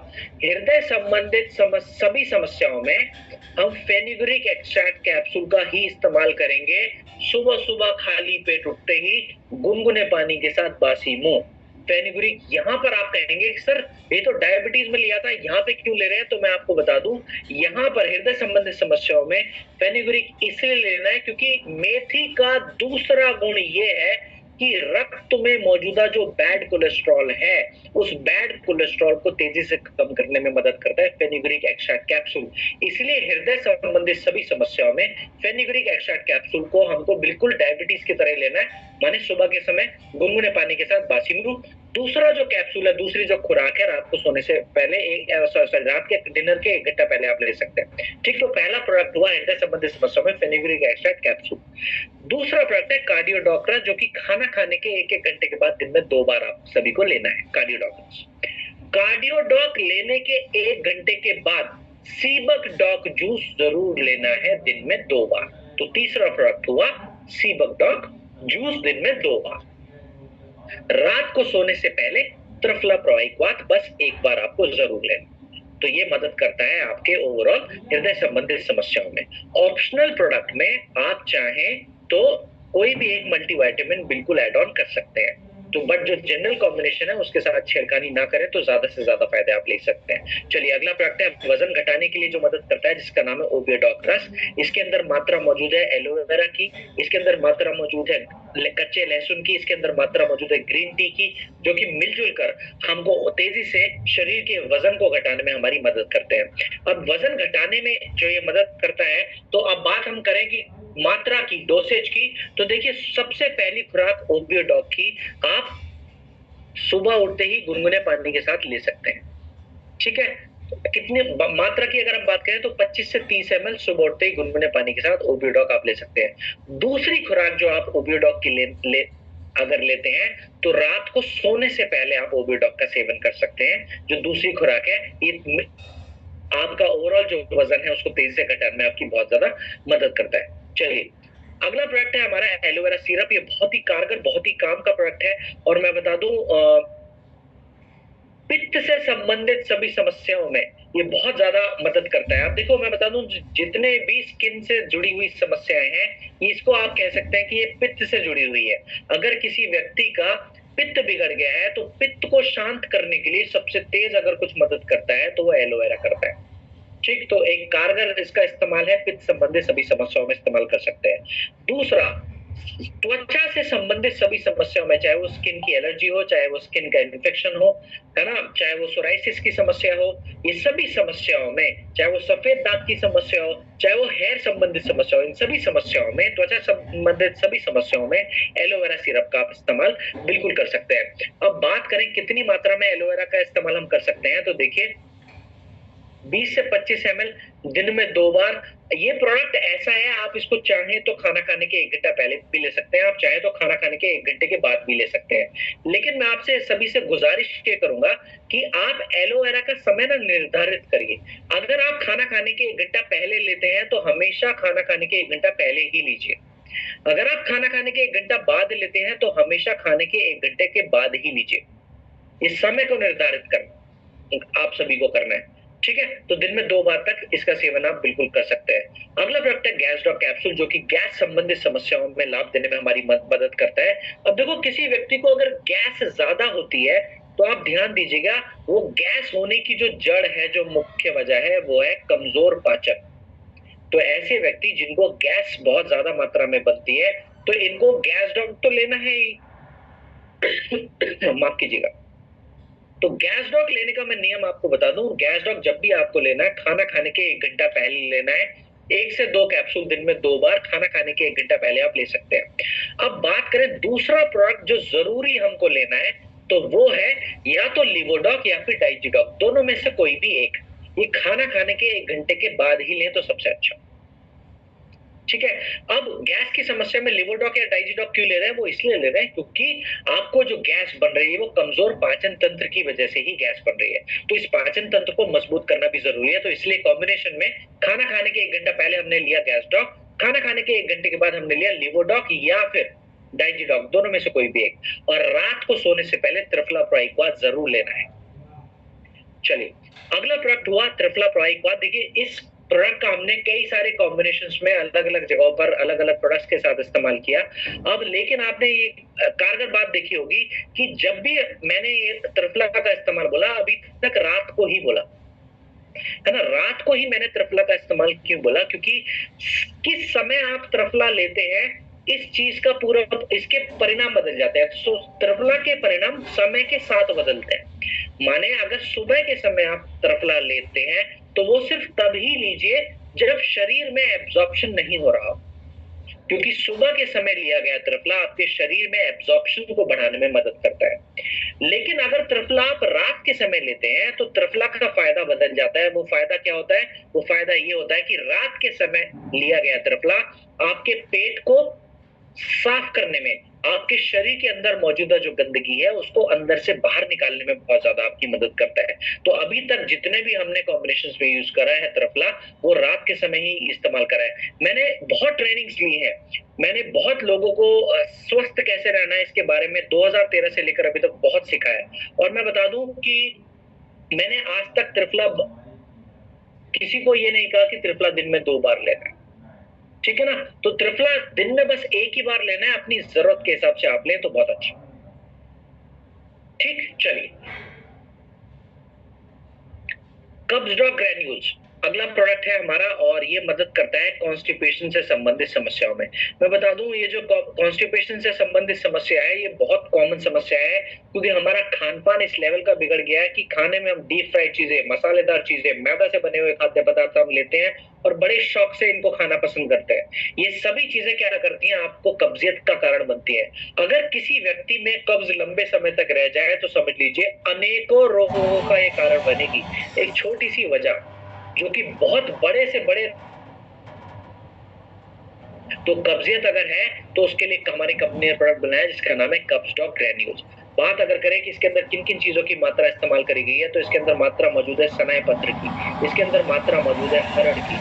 हृदय संबंधित सभी समस्याओं में हम फेनिग्रीक एक्सट्रैक्ट कैप्सूल का ही इस्तेमाल करेंगे। सुबह सुबह खाली पेट उठते ही गुनगुने पानी के साथ बासी मुंह फेनिग्रीक। यहाँ पर आप कहेंगे कि सर ये तो डायबिटीज में लिया था, यहाँ पे क्यों ले रहे हैं? तो मैं आपको बता दूं, यहाँ पर हृदय संबंधित समस्याओं में फेनिग्रीक इसलिए लेना है क्योंकि मेथी का दूसरा गुण ये है कि रक्त में मौजूदा जो बैड कोलेस्ट्रॉल है, उस बैड कोलेस्ट्रॉल को तेजी से कम करने में मदद करता है फेनिग्रीक एक्सट्रैक्ट कैप्सूल। इसलिए हृदय संबंधित सभी समस्याओं में फेनिग्रीक एक्सट्रैक्ट कैप्सूल को हमको बिल्कुल डायबिटीज की तरह लेना है, माने सुबह के समय गुनगुने पानी के साथ बासी मुंह। दूसरा जो कैप्सूल है, दूसरी जो खुराक है, रात को सोने से पहले रात के डिनर के 1 घंटा पहले आप ले सकते हैं। ठीक, तो पहला प्रोडक्ट हुआ हृदय संबंधित समस्याओं में फेनिग्रीक एक्सट्रैक्ट कैप्सूल। दूसरा प्रोडक्ट है कार्डियोडॉक्रस, जो कि खाना खाने के 1-1 घंटे के बाद दिन में 2 बार आप सभी को लेना है कार्डियोडॉक्रस। कार्डियोडॉक लेने के 1 घंटे के बाद सीबक डॉक जूस जरूर लेना है दिन में 2 बार। तो तीसरा प्रोडक्ट हुआ सीबक डॉक जूस दिन में 2 बार। रात को सोने से पहले त्रिफलाप्रोइक्वाथ बस 1 बार आपको जरूर लेना। तो ये मदद करता है आपके ओवरऑल हृदय संबंधित समस्याओं में। ऑप्शनल प्रोडक्ट में आप चाहें तो कोई भी एक मल्टीविटामिन बिल्कुल ऐड ऑन कर सकते हैं, तो बट जो जनरल कॉम्बिनेशन है उसके साथ छेड़खानी ना करें तो ज्यादा से ज्यादा फायदे आप ले सकते हैं। चलिए, अगला प्रोडक्ट है वजन घटाने के लिए जो मदद करता है, जिसका नाम है ओबियोडॉक्रस। इसके अंदर मात्रा मौजूद है एलोवेरा की, इसके अंदर मात्रा मौजूद है कच्चे लहसुन की, इसके अंदर मात्रा मौजूद है ग्रीन टी की, जो कि मिलजुल कर हमको तेजी से शरीर के वजन को घटाने में हमारी मदद करते हैं। अब वजन घटाने में जो ये मदद करता है, तो अब बात हम करें कि मात्रा की, डोसेज की, तो देखिए सबसे पहली खुराक ओबियोडॉक की आप सुबह उठते ही गुनगुने पानी के साथ ले सकते हैं। ठीक है, कितने मात्रा की अगर हम बात करें तो 25 से 30 ml सुबह उठते ही गुनगुने पानी के साथ ओबियोडॉक आप ले सकते हैं। दूसरी खुराक जो आप ओबियोडॉक की अगर लेते हैं तो रात को सोने से पहले आप ओबियोडॉक का सेवन कर सकते हैं। जो दूसरी खुराक है, ये आपका ओवरऑल जो वजन है उसको तेजी से घटाने में आपकी बहुत ज्यादा मदद करता है। चलिए, अगला प्रोडक्ट है हमारा एलोवेरा सिरप। ये बहुत ही कारगर, बहुत ही काम का प्रोडक्ट है, और मैं बता दूं पित्त से संबंधित सभी समस्याओं में ये बहुत ज्यादा मदद करता है। आप देखो, मैं बता दूं जितने भी स्किन से जुड़ी हुई समस्याएं हैं, इसको आप कह सकते हैं कि ये पित्त से जुड़ी हुई है। अगर किसी व्यक्ति का पित्त बिगड़ गया है तो पित्त को शांत करने के लिए सबसे तेज अगर कुछ मदद करता है तो वो एलोवेरा करता है। ठीक, तो एक कारगर इसका इस्तेमाल है, पित्त संबंधित सभी समस्याओं में इस्तेमाल कर सकते हैं। दूसरा, त्वचा से संबंधित सभी समस्याओं में, चाहे वो स्किन की एलर्जी हो, चाहे वो स्किन का इन्फेक्शन हो, है ना, चाहे वो सोराइसिस की समस्या हो, ये सभी समस्याओं में, चाहे वो सफेद दाग की समस्या हो, चाहे वो हेयर संबंधित समस्या हो, इन सभी समस्याओं में, त्वचा संबंधित सभी समस्याओं में एलोवेरा सिरप का आप इस्तेमाल बिल्कुल कर सकते हैं। अब बात करें कितनी मात्रा में एलोवेरा का इस्तेमाल हम कर सकते हैं, तो देखिए 20 से 25 ml दिन में 2 बार। ये प्रोडक्ट ऐसा है, आप इसको चाहें तो खाना खाने के 1 घंटा पहले भी ले सकते हैं, आप चाहें तो खाना खाने के 1 घंटे के बाद भी ले सकते हैं। लेकिन मैं आपसे सभी से गुजारिश ये करूंगा कि आप एलोवेरा का समय ना निर्धारित करिए। अगर आप खाना खाने के 1 घंटा पहले लेते हैं तो हमेशा खाना खाने के 1 घंटा पहले ही लीजिए। अगर आप खाना खाने के 1 घंटा बाद लेते हैं तो हमेशा खाने के 1 घंटे के बाद ही लीजिए। इस समय को निर्धारित करना आप सभी को करना है। ठीक है, तो दिन में 2 बार तक इसका सेवन आप बिल्कुल कर सकते हैं। अगला प्रोडक्ट है गैसडॉक कैप्सूल, जो कि गैस संबंधित समस्याओं में लाभ देने में हमारी मदद करता है। अब देखो, किसी व्यक्ति को अगर गैस ज्यादा होती है तो आप ध्यान दीजिएगा, वो गैस होने की जो जड़ है, जो मुख्य वजह है, वो है कमजोर पाचन। तो ऐसे व्यक्ति जिनको गैस बहुत ज्यादा मात्रा में बनती है, तो इनको गैसडॉक तो लेना है ही माफ कीजिएगा। तो गैसडॉक लेने का मैं नियम आपको बता दूं, गैसडॉक जब भी आपको लेना है, खाना खाने के 1 घंटा पहले लेना है। 1 से 2 कैप्सूल दिन में 2 बार, खाना खाने के 1 घंटा पहले आप ले सकते हैं। अब बात करें दूसरा प्रोडक्ट जो जरूरी हमको लेना है, तो वो है या तो लिवोडॉक या फिर डाइजीडॉक, दोनों में से कोई भी एक। ये खाना खाने के 1 घंटे के बाद ही लें तो सबसे अच्छा। ठीक है। अब गैस की समस्या में लिवोडॉक या डाइजीडॉक क्यों ले रहे हैं? वो इसलिए ले रहे हैं क्योंकि आपको जो गैस बन रही है वो कमजोर पाचन तंत्र की वजह से ही गैस बन रही है, तो इस पाचन तंत्र को मजबूत करना भी जरूरी है। तो इसलिए कॉम्बिनेशन में खाना खाने के 1 घंटा पहले हमने लिया गैसडॉक, खाना खाने के 1 घंटे के बाद हमने लिया लिवोडॉक या फिर डाइजीडॉक, दोनों में से कोई भी एक। और रात को सोने से पहले त्रिफलाप्राइक जरूर लेना है। चलिए, अगला प्रोडक्ट हुआ त्रिफलाप्राइक। देखिए, इस प्रोडक्ट का हमने कई सारे कॉम्बिनेशंस में अलग अलग जगहों पर अलग अलग प्रोडक्ट्स के साथ इस्तेमाल किया। अब लेकिन आपने ये कारगर बात देखी होगी कि जब भी मैंने ये त्रिफला का इस्तेमाल बोला, अभी तक रात को ही बोला है ना। रात को ही मैंने त्रिफला का इस्तेमाल क्यों बोला? क्योंकि किस समय आप त्रिफला लेते हैं, इस चीज का पूरा इसके परिणाम बदल जाते हैं। तो त्रिफला के परिणाम समय के साथ बदलते हैं। माने अगर सुबह के समय आप त्रिफला लेते हैं तो वो सिर्फ तभी लीजिए जब शरीर में एब्जॉर्प्शन नहीं हो रहा, क्योंकि सुबह के समय लिया गया त्रिफला आपके शरीर में एब्जॉर्प्शन को बढ़ाने में मदद करता है। लेकिन अगर त्रिफला आप रात के समय लेते हैं तो त्रिफला का फायदा बदल जाता है। वो फायदा क्या होता है? वो फायदा ये होता है कि रात के समय लिया गया त्रिफला आपके पेट को साफ करने में, आपके शरीर के अंदर मौजूदा जो गंदगी है उसको अंदर से बाहर निकालने में बहुत ज्यादा आपकी मदद करता है। तो अभी तक जितने भी हमने कॉम्बिनेशंस में यूज करा है त्रिफला, वो रात के समय ही इस्तेमाल करा है। मैंने बहुत ट्रेनिंग्स ली है, मैंने बहुत लोगों को स्वस्थ कैसे रहना है इसके बारे में 2013 से लेकर अभी तक बहुत सिखाया है। और मैं बता दूं कि मैंने आज तक त्रिफला किसी को ये नहीं कहा कि त्रिफला दिन में 2 बार लेना है, ठीक है ना। तो त्रिफला दिन में बस 1 ही बार लेना है, अपनी जरूरत के हिसाब से आप लें तो बहुत अच्छा। ठीक, चलिए, कब्जडॉक ग्रैन्यूल्स अगला प्रोडक्ट है हमारा, और ये मदद करता है कॉन्स्टिपेशन से संबंधित समस्याओं में। मैं बता दूं, ये जो कॉन्स्टिपेशन से संबंधित समस्या है ये बहुत कॉमन समस्या है, क्योंकि हमारा खानपान इस लेवल का बिगड़ गया है कि खाने में हम डीप फ्राइड चीजें, मसालेदार चीजें, मैदा से बने हुए खाद्य पदार्थ हम लेते हैं और बड़े शौक से इनको खाना पसंद करते हैं। ये सभी चीजें क्या करती हैं? आपको कब्जियत का कारण बनती है। अगर किसी व्यक्ति में कब्ज लंबे समय तक रह जाए तो समझ लीजिए अनेकों रोगों का ये कारण बनेगी। एक छोटी सी वजह जो कि बहुत बड़े से बड़े, तो कब्जियत अगर है तो उसके लिए हमारी कंपनी ने प्रोडक्ट बनाया जिसका नाम है कब्जडॉक ग्रैन्यूल्स। बात अगर करें कि इसके अंदर किन किन चीजों की मात्रा इस्तेमाल करी गई है, तो इसके अंदर मात्रा मौजूद है सनाय पत्र की, इसके अंदर मात्रा मौजूद है हरड़ की,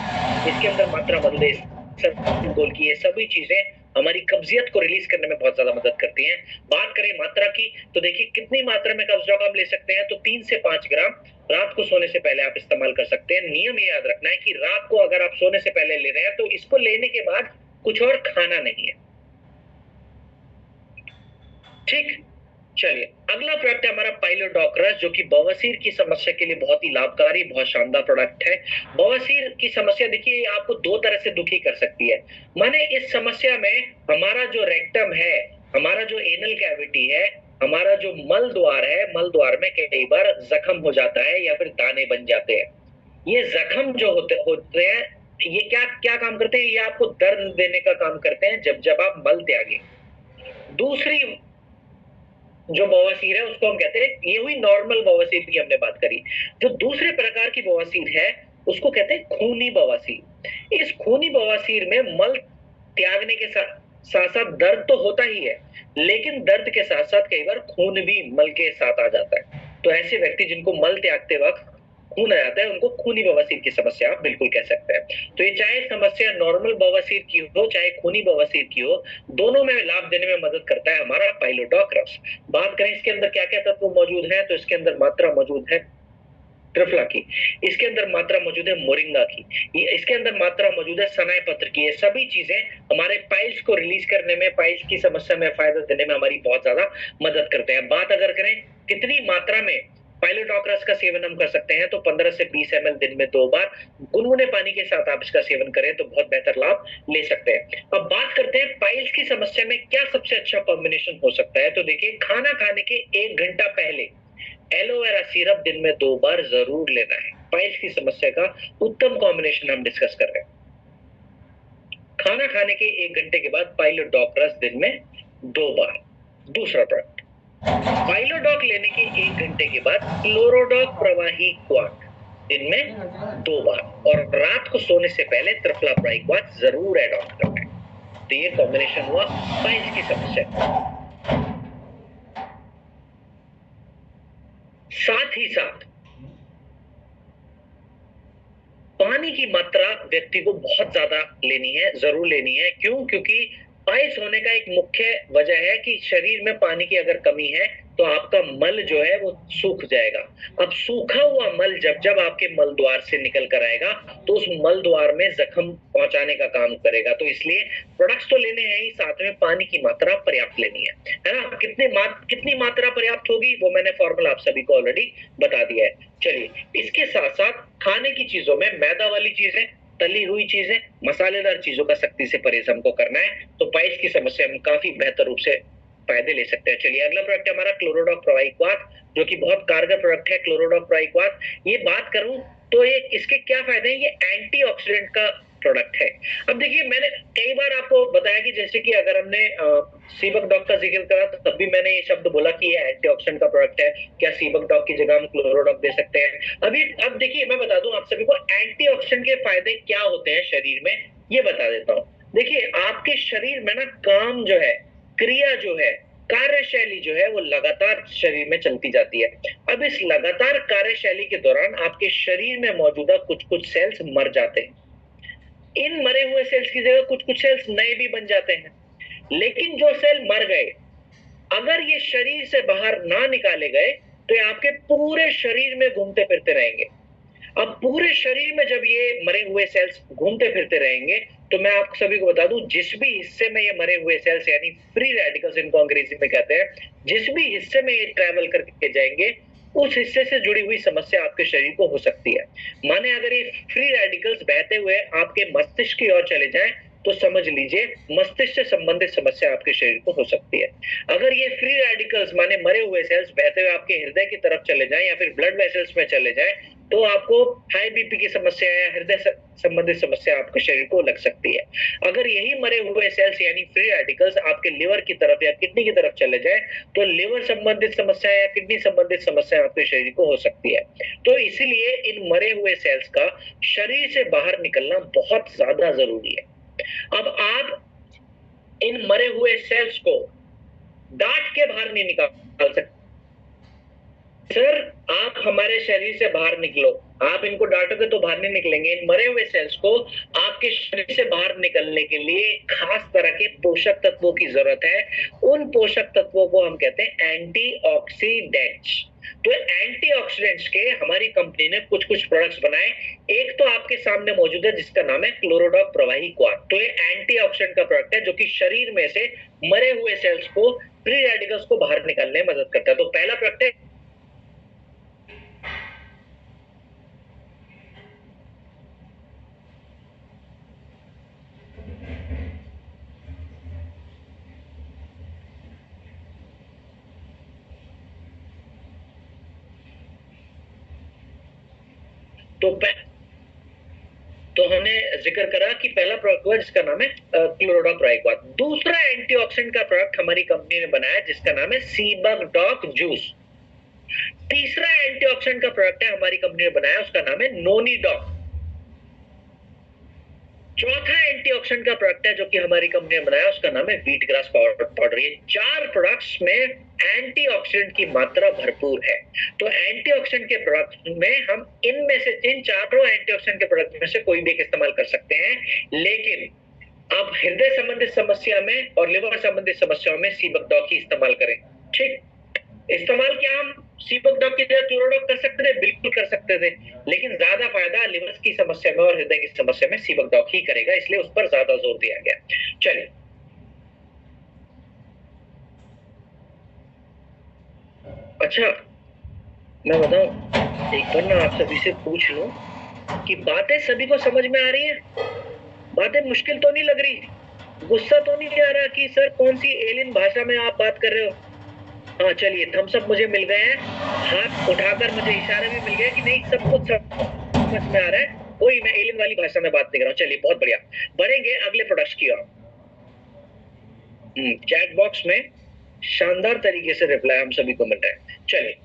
इसके अंदर मात्रा मौजूद है इसबगोल की। ये सभी चीजें हमारी कब्जियत को रिलीज करने में बहुत ज्यादा मदद करती हैं। बात करें मात्रा की, तो देखिए कितनी मात्रा में कब्जडॉक आप ले सकते हैं, तो 3 से 5 ग्राम रात को सोने से पहले आप इस्तेमाल कर सकते हैं। नियम ये याद रखना है कि रात को अगर आप सोने से पहले ले रहे हैं तो इसको लेने के बाद कुछ और खाना नहीं है। ठीक, चलिए, अगला प्रोडक्ट है हमारा पाइलोडोक्रास, जो कि बवासीर की समस्या के लिए बहुत ही लाभकारी, बहुत शानदार प्रोडक्ट है। बवासीर की समस्या देखिए आपको 2 तरह से दुखी कर सकती है। माने इस समस्या में हमारा जो रेक्टम है, हमारा जो एनल कैविटी है, हमारा जो मल द्वार है, मल द्वार में कई बार जख्म हो जाता है या फिर दाने बन जाते हैं। ये जख्म जो होते हैं ये क्या क्या काम करते हैं? ये आपको दर्द देने का काम करते हैं जब आप मल त्यागे। दूसरी जो बवासीर है उसको हम कहते हैं, ये हुई नॉर्मल बवासीर की हमने बात करी। जो दूसरे प्रकार की बवासीर है उसको कहते हैं खूनी बवासीर। इस खूनी बवासीर में मल त्यागने के साथ साथ दर्द तो होता ही है, लेकिन दर्द के साथ साथ कई बार खून भी मल के साथ आ जाता है। तो ऐसे व्यक्ति जिनको मल त्यागते वक्त खून आ जाता है उनको खूनी बवासीर की समस्या आप बिल्कुल कह सकते हैं। तो ये चाहे समस्या नॉर्मल बवासीर की हो चाहे खूनी बवासीर की हो, दोनों में लाभ देने में मदद करता है हमारा पाइलोडोक्रास। बात करें इसके अंदर क्या क्या तत्व मौजूद है, तो इसके अंदर मात्रा मौजूद है त्रिफला की, इसके अंदर मात्रा मौजूद है मोरिंगा की, इसके अंदर मात्रा मौजूद है सनाय पत्र की। ये सभी चीजें हमारे पाइल्स को रिलीज करने में, पाइल्स की समस्या में फायदा देने में हमारी बहुत ज्यादा मदद करते हैं। बात अगर करें कितनी मात्रा में पाइलोडोक्रास का सेवन हम कर सकते हैं, तो 15 से 20 ml दिन में 2 बार गुनगुने पानी के साथ आप इसका सेवन करें तो बहुत बेहतर लाभ ले सकते हैं। अब बात करते हैं पाइल्स की समस्या में क्या सबसे अच्छा कॉम्बिनेशन हो सकता है। तो देखिए, खाना खाने के 1 घंटा पहले एलोवेरा सिरप दिन में 2 बार जरूर लेना है। पाइल्स की समस्या का उत्तम कॉम्बिनेशन हम डिस्कस कर रहे हैं। खाना खाने के 1 घंटे के बाद पाइलोडॉक रस दिन में 2 बार। दूसरा प्रोडक्ट, पाइलोडॉक लेने के 1 घंटे के बाद क्लोरोडॉक प्रवाही क्वाथ दिन में 2 बार, और रात को सोने से पहले त्रिफला क्वाथ जरूर ऐड ऑन करना है। तो ये कॉम्बिनेशन हुआ पाइल्स की समस्या। साथ ही साथ पानी की मात्रा व्यक्ति को बहुत ज्यादा लेनी है, जरूर लेनी है। क्यों? क्योंकि पाइल्स होने का एक मुख्य वजह है कि शरीर में पानी की अगर कमी है तो आपका मल जो है वो सूख जाएगा। अब सूखा हुआ मल जब आपके मल द्वार से निकल कर आएगा तो उस मल द्वार में जख्म पहुंचाने का काम करेगा। तो इसलिए प्रोडक्ट्स तो लेने हैं ही, साथ में पानी की मात्रा पर्याप्त लेनी है ना। कितनी मात्रा पर्याप्त होगी वो मैंने फॉर्मूला आप सभी को ऑलरेडी बता दिया है। चलिए, इसके साथ साथ खाने की चीजों में मैदा वाली चीजें, तली हुई चीजें, मसालेदार चीजों का सख्ती से परहेज हमको करना है, तो पाइल्स की समस्या में काफी बेहतर रूप से फायदे ले सकते हैं। चलिए, अगला प्रोडक्ट है हमारा क्लोरोडॉक प्रवाही क्वाथ, जो कि बहुत कारगर प्रोडक्ट है। क्लोरोडॉक प्रवाही क्वाथ, ये बात करूं तो ये इसके क्या फायदे हैं? ये एंटीऑक्सीडेंट का प्रोडक्ट है। अब देखिए, मैंने कई बार आपको बताया कि जैसे कि अगर हमने सीबक डॉक का जिक्र करा तो तब भी मैंने ये शब्द बोला कि ये एंटीऑक्सीडेंट का प्रोडक्ट है। क्या सीबक डॉक की जगह हम क्लोरोडॉक दे सकते हैं? अब देखिए, मैं बता दूं आप सभी को एंटीऑक्सीडेंट के फायदे क्या होते हैं शरीर में, ये बता देता हूं। देखिए, आपके शरीर में ना काम जो है, क्रिया जो है, कार्यशैली जो है वो लगातार शरीर में चलती जाती है। अब इस लगातार कार्यशैली के दौरान आपके शरीर में मौजूदा कुछ सेल्स मर जाते हैं। इन मरे हुए सेल्स की जगह कुछ सेल्स नए भी बन जाते हैं। लेकिन जो सेल मर गए, अगर ये शरीर से बाहर ना निकाले गए तो ये आपके पूरे शरीर में घूमते फिरते रहेंगे। अब पूरे शरीर में जब ये मरे हुए सेल्स घूमते फिरते रहेंगे तो मैं आप सभी को बता दूं, जिस भी हिस्से में ये मरे हुए सेल्स यानी फ्री रेडिकल्स इनको अंग्रेजी में कहते हैं, जिस भी हिस्से में ये ट्रैवल करके जाएंगे उस हिस्से से जुड़ी हुई समस्या आपके शरीर को हो सकती है। माने अगर ये फ्री रेडिकल्स बहते हुए आपके मस्तिष्क की ओर चले जाएं तो समझ लीजिए मस्तिष्क से संबंधित समस्या आपके शरीर को हो सकती है। अगर ये फ्री रेडिकल्स माने मरे हुए सेल्स बहते हुए आपके हृदय की तरफ चले जाएं या फिर ब्लड वेसल्स में चले जाएं तो आपको हाई बीपी की समस्या या हृदय संबंधित समस्या आपके शरीर को लग सकती है। अगर यही मरे हुए सेल्स यानी फ्री रेडिकल्स आपके लिवर की तरफ या किडनी की तरफ चले जाएं तो लिवर संबंधित समस्या या किडनी संबंधित समस्या आपके शरीर को हो सकती है। तो इसीलिए इन मरे हुए सेल्स का शरीर से बाहर निकलना बहुत ज्यादा जरूरी है। अब आप इन मरे हुए सेल्स को डांट के बाहर नहीं निकाल सकते। सर, आप हमारे शरीर से बाहर निकलो, आप इनको डांटोगे तो बाहर नहीं निकलेंगे। इन मरे हुए सेल्स को आपके शरीर से बाहर निकलने के लिए खास तरह के पोषक तत्वों की जरूरत है। उन पोषक तत्वों को हम कहते हैं एंटीऑक्सीडेंट्स। तो एंटीऑक्सीडेंट्स के हमारी कंपनी ने कुछ प्रोडक्ट्स बनाए। एक तो आपके सामने मौजूद है जिसका नाम है क्लोरोडॉक प्रवाही क्वाथ। तो ये एंटीऑक्सीडेंट का प्रोडक्ट है जो कि शरीर में से मरे हुए सेल्स को, फ्री रेडिकल्स को बाहर निकालने में मदद करता है। तो पहला प्रोडक्ट है तो हमने जिक्र करा कि पहला प्रोडक्ट हुआ जिसका नाम है क्लोरोडॉक प्रवाही क्वाथ। दूसरा एंटीऑक्सीडेंट का प्रोडक्ट हमारी कंपनी ने बनाया जिसका नाम है सीबक डॉक जूस। तीसरा एंटीऑक्सीडेंट का प्रोडक्ट है हमारी कंपनी ने बनाया, उसका नाम है नोनी डॉक। चौथा एंटीऑक्सीडेंट का प्रोडक्ट है जो कि हमारी कंपनी ने बनाया, उसका नाम है व्हीट ग्रास पाउडर। ये 4 प्रोडक्ट्स में एंटीऑक्सीडेंट की मात्रा भरपूर है। तो एंटीऑक्सीडेंट के प्रोडक्ट में हम इनमें से इन चारों एंटीऑक्सीडेंट के प्रोडक्ट में से कोई भी एक इस्तेमाल कर सकते हैं। लेकिन अब हृदय संबंधित समस्या में और लिवर संबंधित समस्याओं में सीबक डॉक ही इस्तेमाल करें। ठीक, इस्तेमाल क्या हम सीबक डॉक की जगह क्लोरोडॉक कर सकते थे? बिल्कुल कर सकते थे, लेकिन ज्यादा फायदा लिवर की समस्या में और हृदय की समस्या में सीबक डॉक ही करेगा, इसलिए उस पर ज्यादा जोर दिया गया। चलिए, अच्छा मैं बताऊं, एक बार ना आप सभी से पूछ लूं कि बातें सभी को समझ में आ रही है? बातें मुश्किल तो नहीं लग रही? गुस्सा तो नहीं आ रहा कि सर कौन सी एलियन भाषा में आप बात कर रहे हो? हाँ, चलिए, थम्स अप मुझे मिल गए हैं, हाथ उठाकर मुझे इशारे भी मिल गए कि नहीं सब कुछ समझ में आ रहा है। कोई मैं एलियन वाली भाषा में बात नहीं कर रहा हूँ। चलिए बहुत बढ़िया, बढ़ेंगे अगले प्रोडक्ट्स की ओर। चैट बॉक्स में शानदार तरीके से रिप्लाई हम सभी को मिल रहा है। चलिए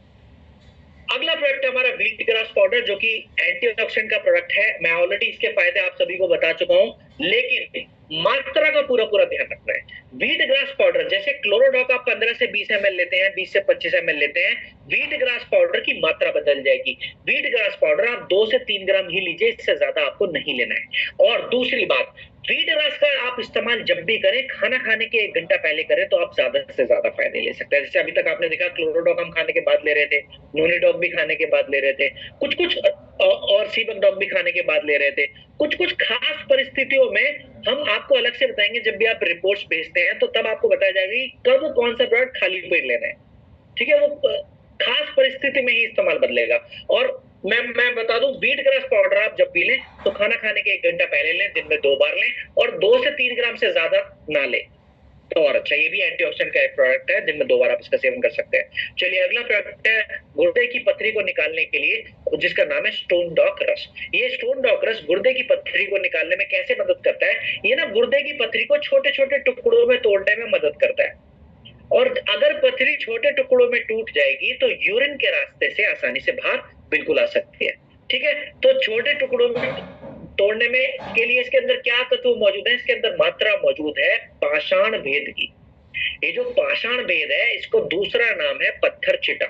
अगला प्रोडक्ट हमारा व्हीट ग्रास पाउडर, जो कि एंटीऑक्सीडेंट का प्रोडक्ट है। मैं ऑलरेडी इसके फायदे आप सभी को बता चुका हूं, लेकिन मात्रा का पूरा पूरा ध्यान रखना है। व्हीट ग्रास पाउडर, जैसे क्लोरोडॉक आप 15 से 20 ml लेते हैं, 20 से 25 ml लेते हैं, व्हीट ग्रास पाउडर की मात्रा बदल जाएगी। व्हीट ग्रास पाउडर आप 2 से 3 ग्राम ही लीजिए, इससे ज्यादा आपको नहीं लेना है। और दूसरी बात, व्हीट ग्रास का आप इस्तेमाल जब भी करें, खाना खाने के 1 घंटा पहले करें, तो आप ज्यादा से ज्यादा फायदे ले सकते हैं। जैसे अभी तक आपने देखा क्लोरोडॉक हम खाने के बाद ले रहे थे, नोनीडॉक भी खाने के बाद ले रहे थे, कुछ कुछ और सीबकडॉक भी खाने के बाद ले रहे थे। कुछ कुछ खास परिस्थितियों में हम आपको अलग से बताएंगे, जब भी आप रिपोर्ट्स भेजते हैं तो तब आपको बताया जाएगा कि कब कौन सा प्रोडक्ट खाली पेट लेना है। ठीक है, वो खास परिस्थिति में ही इस्तेमाल बदलेगा। और मैं बता दूं, व्हीट ग्रास पाउडर आप जब भी लें तो खाना खाने के 1 घंटा पहले लें, दिन में 2 बार लें, और 2 से 3 ग्राम से ज्यादा ना लें तो और अच्छा। ये भी एंटीऑक्सीडेंट का एक प्रोडक्ट है, दिन में 2 बार आप इसका सेवन कर सकते हैं। चलिए अगला प्रोडक्ट है गुर्दे की पथरी को निकालने के लिए, जिसका नाम है स्टोन डॉक रस। ये स्टोन डॉक रस गुर्दे की पथरी को निकालने में कैसे मदद करता है? ये ना गुर्दे की पथरी को छोटे छोटे टुकड़ों में तोड़ने में मदद करता है। और अगर पथरी छोटे टुकड़ों में टूट जाएगी तो यूरिन के रास्ते से आसानी से बाहर बिल्कुल आ सकती है। ठीक है, तो छोटे टुकड़ों में तोड़ने में के लिए इसके अंदर क्या तत्व मौजूद है? इसके अंदर मात्रा मौजूद है पाषाण भेद की। ये जो पाषाण भेद है, इसको दूसरा नाम है पत्थर चिटा।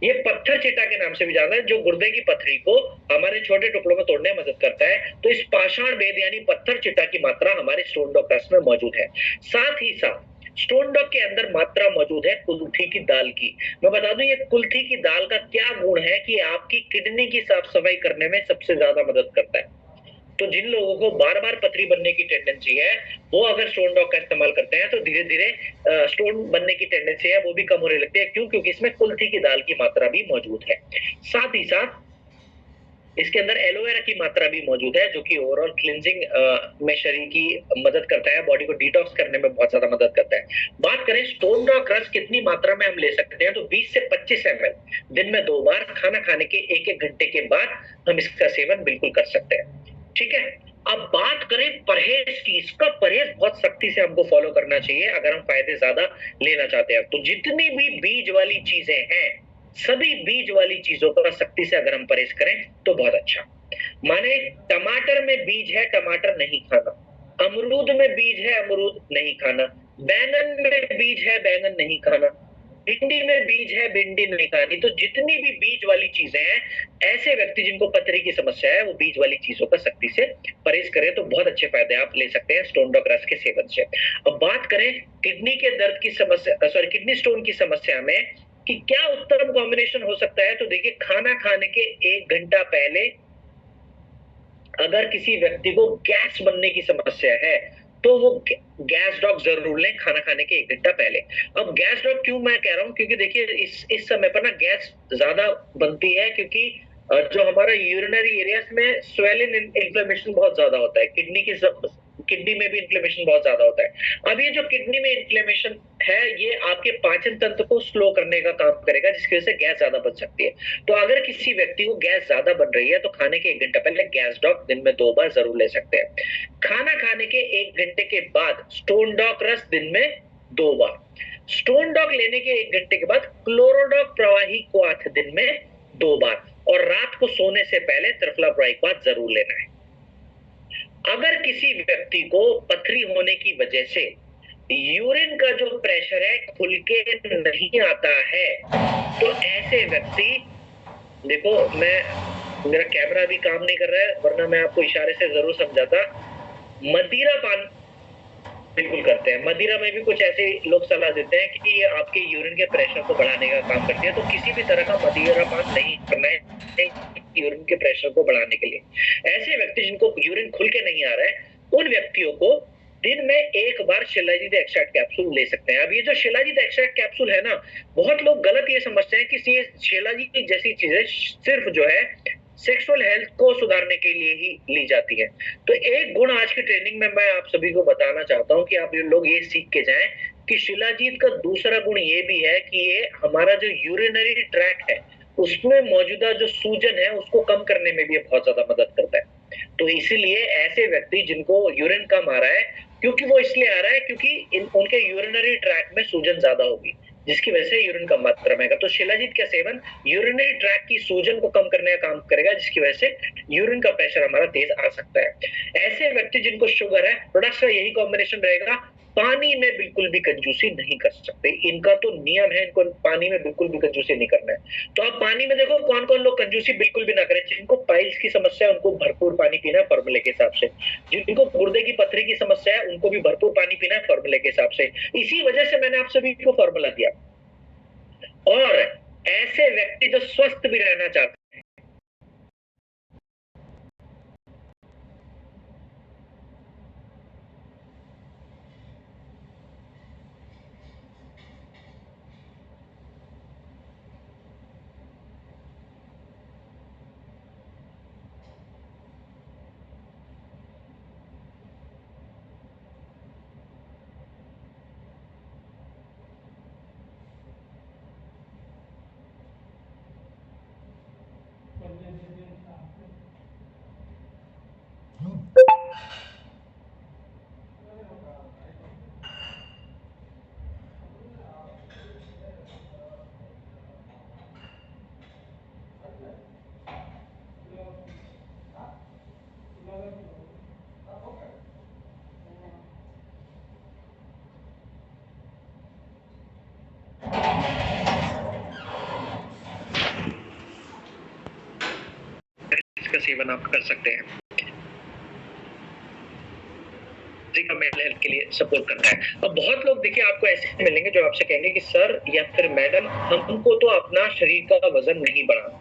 ये पत्थर चिटा के नाम से भी जाना है, जो गुर्दे की पथरी को हमारे छोटे टुकड़ों में तोड़ने में मदद करता है। तो इस पाषाण भेद यानी पत्थर चिटा की मात्रा हमारे स्टोन डॉक रस में मौजूद है। साथ ही साथ स्टोन डॉक के अंदर मात्रा मौजूद है कुल्थी की दाल की। मैं बता दूं, ये कुल्थी की दाल का क्या गुण है कि आपकी किडनी की साफ सफाई करने में सबसे ज्यादा मदद करता है। तो जिन लोगों को बार बार पथरी बनने की टेंडेंसी है, वो अगर स्टोन डॉक का इस्तेमाल करते हैं तो धीरे धीरे स्टोन बनने की टेंडेंसी है वो भी कम होने लगती है। क्यों? क्योंकि इसमें कुल्थी की दाल की मात्रा भी मौजूद है। साथ ही साथ इसके अंदर एलोवेरा की मात्रा भी मौजूद है, जो कि ओवरऑल क्लींजिंग में शरीर की मदद करता है, बॉडी को डिटॉक्स करने में बहुत ज्यादा मदद करता है। बात करें स्टोन डॉक रस कितनी मात्रा में हम ले सकते हैं, तो 20 से 25 ml दिन में 2 बार, खाना खाने के 1-1 घंटे के बाद हम इसका सेवन बिल्कुल कर सकते हैं। ठीक है, अब बात करें परहेज की। इसका परहेज बहुत सख्ती से हमको फॉलो करना चाहिए अगर हम फायदे ज्यादा लेना चाहते हैं। तो जितनी भी बीज वाली चीजें हैं, सभी बीज वाली चीजों का सख्ती से अगर हम परहेज करें तो बहुत अच्छा। माने टमाटर में बीज है, टमाटर नहीं खाना। अमरूद में बीज है, अमरूद नहीं खाना। बैंगन में बीज है, बैंगन नहीं खाना। भिंडी में बीज है, भिंडी नहीं खानी। तो जितनी भी बीज वाली चीजें हैं, ऐसे व्यक्ति जिनको पथरी की समस्या है, वो बीज वाली चीजों का सख्ती से परहेज करें तो बहुत अच्छे फायदे आप ले सकते हैं स्टोन डॉक रस के सेवन से। अब बात करें किडनी के दर्द की समस्या, किडनी स्टोन की समस्या में कि क्या उत्तम कॉम्बिनेशन हो सकता है, तो देखिए खाना खाने के 1 घंटा पहले अगर किसी व्यक्ति को गैस बनने की समस्या है तो वो गैस ड्रॉप जरूर लें खाना खाने के 1 घंटा पहले। अब गैस ड्रॉप क्यों मैं कह रहा हूं, क्योंकि देखिए इस समय पर ना गैस ज्यादा बनती है, क्योंकि जो हमारा यूरिनरी एरियाज में स्वेलिंग इन्फ्लेमेशन बहुत ज्यादा होता है। किडनी में भी इन्फ्लेमेशन बहुत ज्यादा होता है। अब ये जो किडनी में इन्फ्लेमेशन है, ये आपके पाचन तंत्र को स्लो करने का काम करेगा, जिसकी वजह से गैस ज्यादा बन सकती है। तो अगर किसी व्यक्ति को गैस ज्यादा बन रही है तो खाने के 1 घंटा पहले गैस डॉक दिन में 2 बार जरूर ले सकते हैं। खाना खाने के 1 घंटे के बाद स्टोन डॉक रस दिन में 2 बार। स्टोन डॉक लेने के 1 घंटे के बाद क्लोरोडॉक प्रवाही क्वाथ दिन में 2 बार, और रात को सोने से पहले त्रिफला प्रवाही क्वाथ जरूर लेना है। अगर किसी व्यक्ति को पथरी होने की वजह से यूरिन का जो प्रेशर है खुल के नहीं आता है, तो ऐसे व्यक्ति, देखो मेरा कैमरा भी काम नहीं कर रहा है, वरना मैं आपको इशारे से जरूर समझाता। मदिरा पान बिल्कुल करते हैं। मदिरा में भी कुछ ऐसे लोग सलाह देते हैं कि ये आपके यूरिन के प्रेशर को बढ़ाने का काम करती है, तो किसी भी तरह का मदिरा पान नहीं करना है यूरिन के प्रेशर को बढ़ाने के लिए। ऐसे व्यक्ति जिनको यूरिन खुल के नहीं आ रहा है, उन व्यक्तियों को दिन में 1 बार शिलाजीत एक्सट्रैक्ट कैप्सूल ले सकते हैं। अब ये जो शिलाजीत एक्सट्रैक्ट कैप्सूल है ना, बहुत लोग गलत ये समझते हैं कि ये शिलाजीत जैसी चीजें सिर्फ जो है सेक्सुअल हेल्थ को सुधारने के लिए ही ली जाती है। तो एक गुण आज की ट्रेनिंग में मैं आप सभी को बताना चाहता हूं कि आप लोग ये सीख के जाएं कि शिलाजीत का दूसरा गुण ये भी है कि ये हमारा जो यूरिनरी ट्रैक्ट है उसमें मौजूदा जो सूजन है उसको कम करने में भी बहुत ज्यादा मदद करता है। तो इसीलिए ऐसे व्यक्ति जिनको यूरिन कम आ रहा है, क्योंकि वो इसलिए आ रहा है क्योंकि उनके यूरिनरी ट्रैक्ट में सूजन ज्यादा होगी, जिसकी वजह से यूरिन कम मात्रा में आएगा। तो शिलाजीत का सेवन यूरिनरी ट्रैक्ट की सूजन को कम करने का काम करेगा, जिसकी वजह से यूरिन का प्रेशर हमारा तेज आ सकता है। ऐसे व्यक्ति जिनको शुगर है, प्रोडक्ट्स का यही कॉम्बिनेशन रहेगा। पानी में बिल्कुल भी कंजूसी नहीं कर सकते, इनका तो नियम है, इनको पानी में बिल्कुल भी कंजूसी नहीं करना है। तो आप पानी में देखो कौन कौन लोग कंजूसी बिल्कुल भी ना करें। जिनको पाइल्स की समस्या है उनको भरपूर पानी पीना है फॉर्मूले के हिसाब से, जिनको गुर्दे की पथरी की समस्या है उनको भी भरपूर पानी पीना है फॉर्मूले के हिसाब से। इसी वजह से मैंने आप सभी को फॉर्मूला दिया। और ऐसे व्यक्ति जो स्वस्थ भी रहना चाहते हैं, इसका सेवन आप कर सकते हैं, मेंटल हेल्थ के लिए सपोर्ट करता है। अब बहुत लोग देखिए आपको ऐसे मिलेंगे जो आपसे कहेंगे कि सर या फिर मैडम, हमको तो अपना शरीर का वजन नहीं बढ़ाना,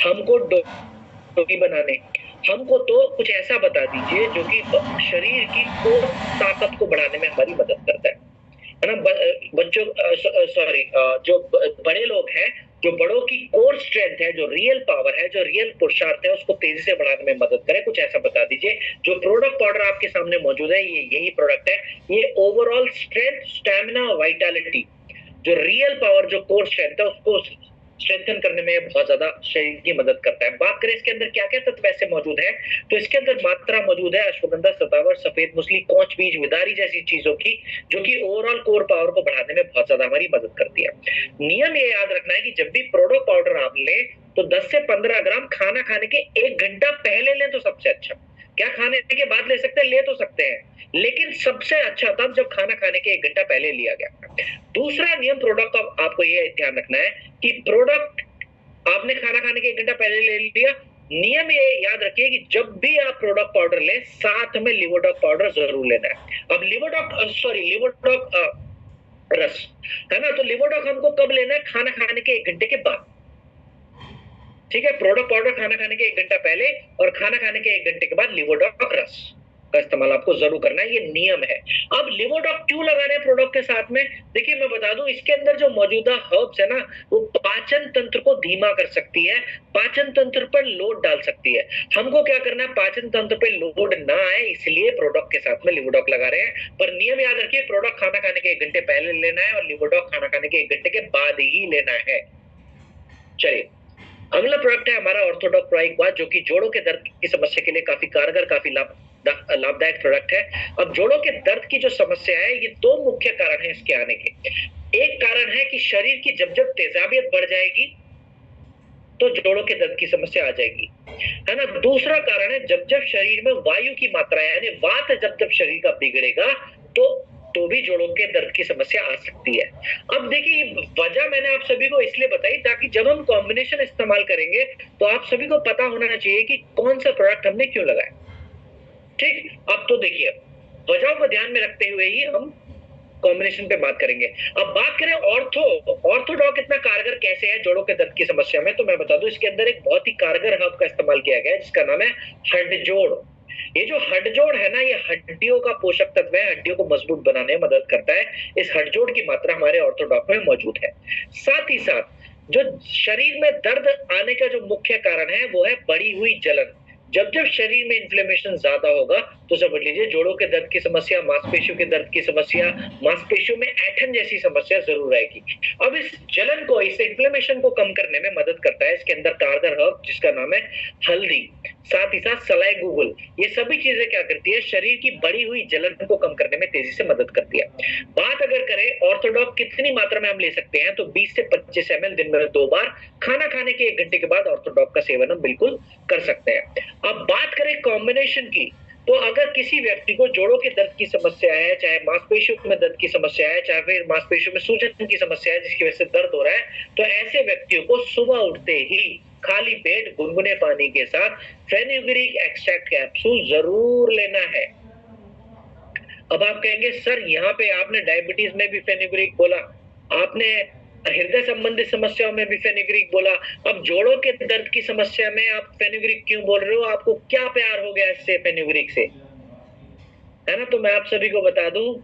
हमको डोगी बनाने, हमको तो कुछ ऐसा बता दीजिए जो कि शरीर की कोर ताकत को बढ़ाने में हमारी मदद करता है ना। बच्चों सॉरी, जो बड़े लोग हैं, जो बड़ों की कोर स्ट्रेंथ है, जो रियल पावर है, जो रियल पुरुषार्थ है, उसको तेजी से बढ़ाने में मदद करे, कुछ ऐसा बता दीजिए। जो प्रोडक्ट पाउडर आपके सामने मौजूद है, ये यही प्रोडक्ट है। ये ओवरऑल स्ट्रेंथ, स्टैमिना, वाइटैलिटी, जो रियल पावर, जो कोर स्ट्रेंथ है, उसको स्ट्रेंथन करने में बहुत ज्यादा शरीर की मदद करता है। बात करें इसके अंदर क्या क्या तत्व ऐसे मौजूद है, तो इसके अंदर मात्रा मौजूद है अश्वगंधा, सतावर, सफेद मूसली, कोंच बीज, विदारी जैसी चीजों की, जो कि ओवरऑल कोर पावर को बढ़ाने में बहुत ज्यादा हमारी मदद करती है। नियम ये याद रखना है कि जब भी प्रोडो पाउडर आप लें तो 10 से 15 ग्राम खाना खाने के 1 घंटा पहले लें तो सबसे अच्छा। क्या खाने के बाद ले सकते हैं? ले तो सकते हैं, लेकिन सबसे अच्छा तब जब खाना खाने के 1 घंटा पहले लिया गया। दूसरा नियम प्रोडक्ट का आपको ये ध्यान रखना है कि प्रोडक्ट आपने खाना खाने के 1 घंटा पहले ले लिया, नियम ये याद रखिए कि जब भी आप प्रोडक्ट पाउडर लें, साथ में लिवोडॉक पाउडर जरूर लेना है। अब लिवोडॉक रस है ना, तो लिवोडॉक हमको कब लेना है? खाना खाने के 1 घंटे के बाद। ठीक है, प्रोडक्ट पाउडर खाना खाने के 1 घंटा पहले और खाना खाने के 1 घंटे के बाद लिवोडॉक रस का इस्तेमाल आपको जरूर करना है, ये नियम है। अब लिवोडॉक क्यों लगाना है प्रोडक्ट के साथ में? देखिए मैं बता दूं, इसके अंदर जो मौजूदा हर्ब्स है ना, वो पाचन तंत्र को धीमा कर सकती है, पाचन तंत्र पर लोड डाल सकती है। हमको क्या करना है? पाचन तंत्र पे लोड ना आए, इसलिए प्रोडक्ट के साथ में लिवोडॉक लगा रहे हैं। पर नियम याद रखिए, प्रोडक्ट खाना खाने के 1 घंटे पहले लेना है और लिवोडॉक खाना खाने के 1 घंटे के बाद ही लेना है। चलिए, अगला प्रोडक्ट है हमारा ऑर्थोडॉक प्रोइक्वा, जो कि जोड़ों के दर्द की समस्या के लिए काफी कारगर, काफी लाभदायक प्रोडक्ट है। अब जोड़ों के दर्द की जो समस्या है, ये 2 मुख्य कारण है इसके आने के। एक कारण है कि शरीर की जब जब तेजाबियत बढ़ जाएगी तो जोड़ों के दर्द की समस्या आ जाएगी, है ना। दूसरा कारण है जब जब शरीर में वायु की मात्रा यानी वात जब शरीर का बिगड़ेगा तो भी जोड़ों के दर्द की समस्या आ सकती है। अब देखिए, वजह मैंने आप सभी को इसलिए बताई ताकि जब हम कॉम्बिनेशन इस्तेमाल करेंगे तो आप सभी को पता होना चाहिए कि कौन सा प्रोडक्ट हमने क्यों लगाया। ठीक, अब तो देखिए, वजहों को ध्यान में रखते हुए ही हम कॉम्बिनेशन पे बात करेंगे। अब बात करें ऑर्थोडॉक इतना कारगर कैसे है जोड़ों के दर्द की समस्या में, तो मैं बता दूं, इसके अंदर एक बहुत ही कारगर हर्ब का इस्तेमाल किया गया है, जिसका नाम है हड्डजोड़। ये जो हड्डजोड़ है ना, ये हड्डियों का पोषक तत्व है, हड्डियों को मजबूत बनाने में मदद करता है। इस हड्डजोड़ की मात्रा हमारे ऑर्थोडॉक में मौजूद है। साथ ही साथ जो शरीर में दर्द आने का जो मुख्य कारण है, वो है बढ़ी हुई जलन। जब जब शरीर में इन्फ्लेमेशन ज्यादा होगा तो समझ लीजिए जोड़ों के दर्द की समस्या, मांसपेशियों के दर्द की समस्या, मांसपेशियों में ऐंठन जैसी समस्या जरूर आएगी। अब इस जलन को, इस इन्फ्लेमेशन को कम करने में मदद करता है इसके अंदर कारगर हर्ब, जिसका नाम है हल्दी। साथ ही साथ सलाई गूगल, ये सभी चीजें क्या करती है, शरीर की बढ़ी हुई जलन को कम करने में तेजी से मदद करती है। बात अगर करें ऑर्थोडॉक्स कितनी मात्रा में हम ले सकते हैं, तो 20 से 25 ml दिन में 2 बार, खाना खाने के 1 घंटे के बाद ऑर्थोडॉक्स का सेवन हम बिल्कुल कर सकते हैं। अब बात करें कॉम्बिनेशन की, तो अगर किसी व्यक्ति को जोड़ों के दर्द की समस्या है, चाहे मांसपेशियों में दर्द की समस्या है, चाहे फिर मांसपेशियों में सूजन की समस्या है जिसकी वजह से दर्द हो रहा है, तो ऐसे व्यक्तियों को सुबह उठते ही खाली पेट गुनगुने पानी के साथ फेनुग्रीक एक्सट्रैक्ट कैप्सूल जरूर लेना है। अब आप कहेंगे सर यहाँ पे आपने डायबिटीज में भी फेनुग्रीक बोला, आपने हृदय संबंधित समस्याओं में भी फेनुग्रीक बोला, अब जोड़ों के दर्द की समस्या में आप फेनुग्रीक क्यों बोल रहे हो, आपको क्या प्यार हो गया इससे फेनुग्रीक से, है ना? तो मैं आप सभी को बता दूं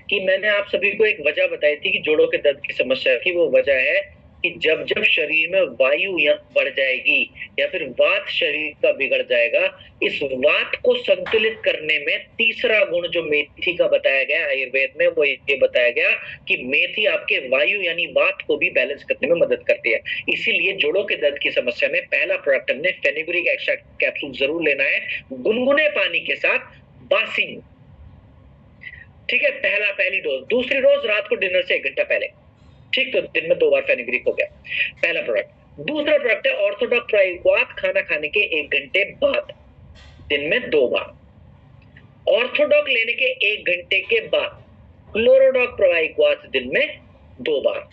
कि मैंने आप सभी को एक वजह बताई थी कि जोड़ों के दर्द की समस्या की। वो वजह है कि जब जब शरीर में वायु बढ़ जाएगी या फिर वात शरीर का बिगड़ जाएगा, इस वात को संतुलित करने में तीसरा गुण जो मेथी का बताया गया आयुर्वेद में, वो ये बताया गया कि मेथी आपके वायु यानी वात को भी बैलेंस करने में मदद करती है। इसीलिए जोड़ों के दर्द की समस्या में पहला प्रोडक्ट हमने फेनुग्रीक एक्सट्रैक्ट कैप्सूल जरूर लेना है, गुनगुने पानी के साथ बासी। ठीक है, पहली डोज। दूसरी डोज रात को डिनर से 1 घंटा पहले। ठीक, तो दिन में 2 बार फेनुग्रीक हो गया पहला प्रोडक्ट। दूसरा प्रोडक्ट है ऑर्थोडॉक्स ट्राइक्वाथ, खाना खाने के 1 घंटे बाद दिन में 2 बार। ऑर्थोडॉक्स लेने के 1 घंटे के बाद क्लोरोडॉक ट्राइक्वाथ दिन में 2 बार।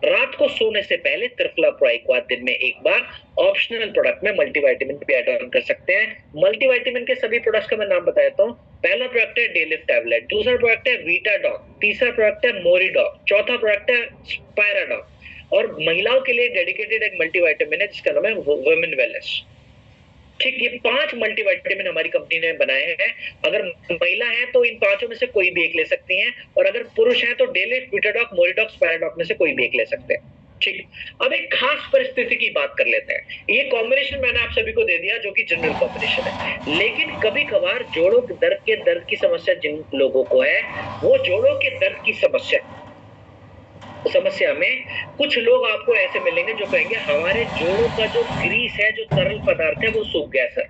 रात को सोने से पहले त्रिफला ट्राइक्वाथ दिन में 1 बार। ऑप्शनल प्रोडक्ट में मल्टीविटामिन भी ऐड ऑन कर सकते हैं। मल्टीविटामिन के सभी प्रोडक्ट्स का मैं नाम बता देता हूँ। पहला प्रोडक्ट है डेलिफ टैबलेट, दूसरा प्रोडक्ट है वीटाडॉक, तीसरा प्रोडक्ट है मोरिडॉक, चौथा प्रोडक्ट है स्पायराडॉक और महिलाओं के लिए डेडिकेटेड एक मल्टीविटामिन है जिसका नाम है वुमेन वेलनेस। ठीक, ये 5 मल्टीविटामिन हमारी कंपनी ने बनाए हैं। अगर महिला है तो इन 5 में से कोई भी एक ले सकती हैं और अगर पुरुष है तो डेलिफ, वीटाडॉक, मोरिडॉक, स्पायराडॉक में से कोई भी एक ले सकते हैं। ठीक, अब एक खास परिस्थिति की बात कर लेते हैं। ये कॉम्बिनेशन मैंने आप सभी को दे दिया जो कि जनरल कॉम्बिनेशन है, लेकिन कभी कभार जोड़ों के दर्द की समस्या जिन लोगों को है, वो जोड़ों के दर्द की समस्या में कुछ लोग आपको ऐसे मिलेंगे जो कहेंगे हमारे जोड़ों का जो ग्रीस है, जो तरल पदार्थ है, वो सूख गया सर,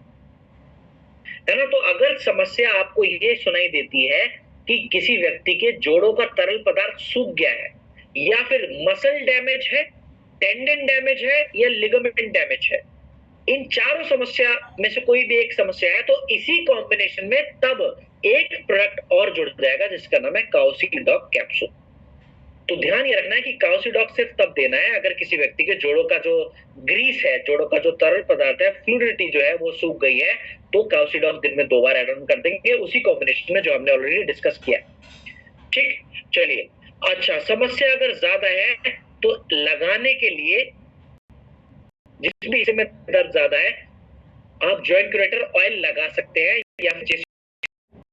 है ना? तो अगर समस्या आपको ये सुनाई देती है कि किसी व्यक्ति के जोड़ों का तरल पदार्थ सूख गया है या फिर मसल डैमेज है, टेंडन डैमेज है या लिगामेंट डैमेज है, इन चारों समस्या में से कोई भी एक समस्या है, तो इसी कॉम्बिनेशन में तब एक प्रोडक्ट और जुड़ जाएगा जिसका नाम है काउसिडॉक कैप्सूल। तो ध्यान ये रखना है कि काउसिडॉक सिर्फ तब देना है अगर किसी व्यक्ति के जोड़ों का जो ग्रीस है, जोड़ों का जो तरल पदार्थ है, फ्लूइडिटी जो है वो सूख गई है, तो काउसिडॉक दिन में 2 बार ऐड ऑन कर देंगे उसी कॉम्बिनेशन में जो हमने ऑलरेडी डिस्कस किया। ठीक, चलिए। अच्छा, समस्या अगर ज्यादा है तो लगाने के लिए जिस भी हिस्से में दर्द ज्यादा है आप जॉइंट क्यूरेटर ऑयल लगा सकते हैं या फिर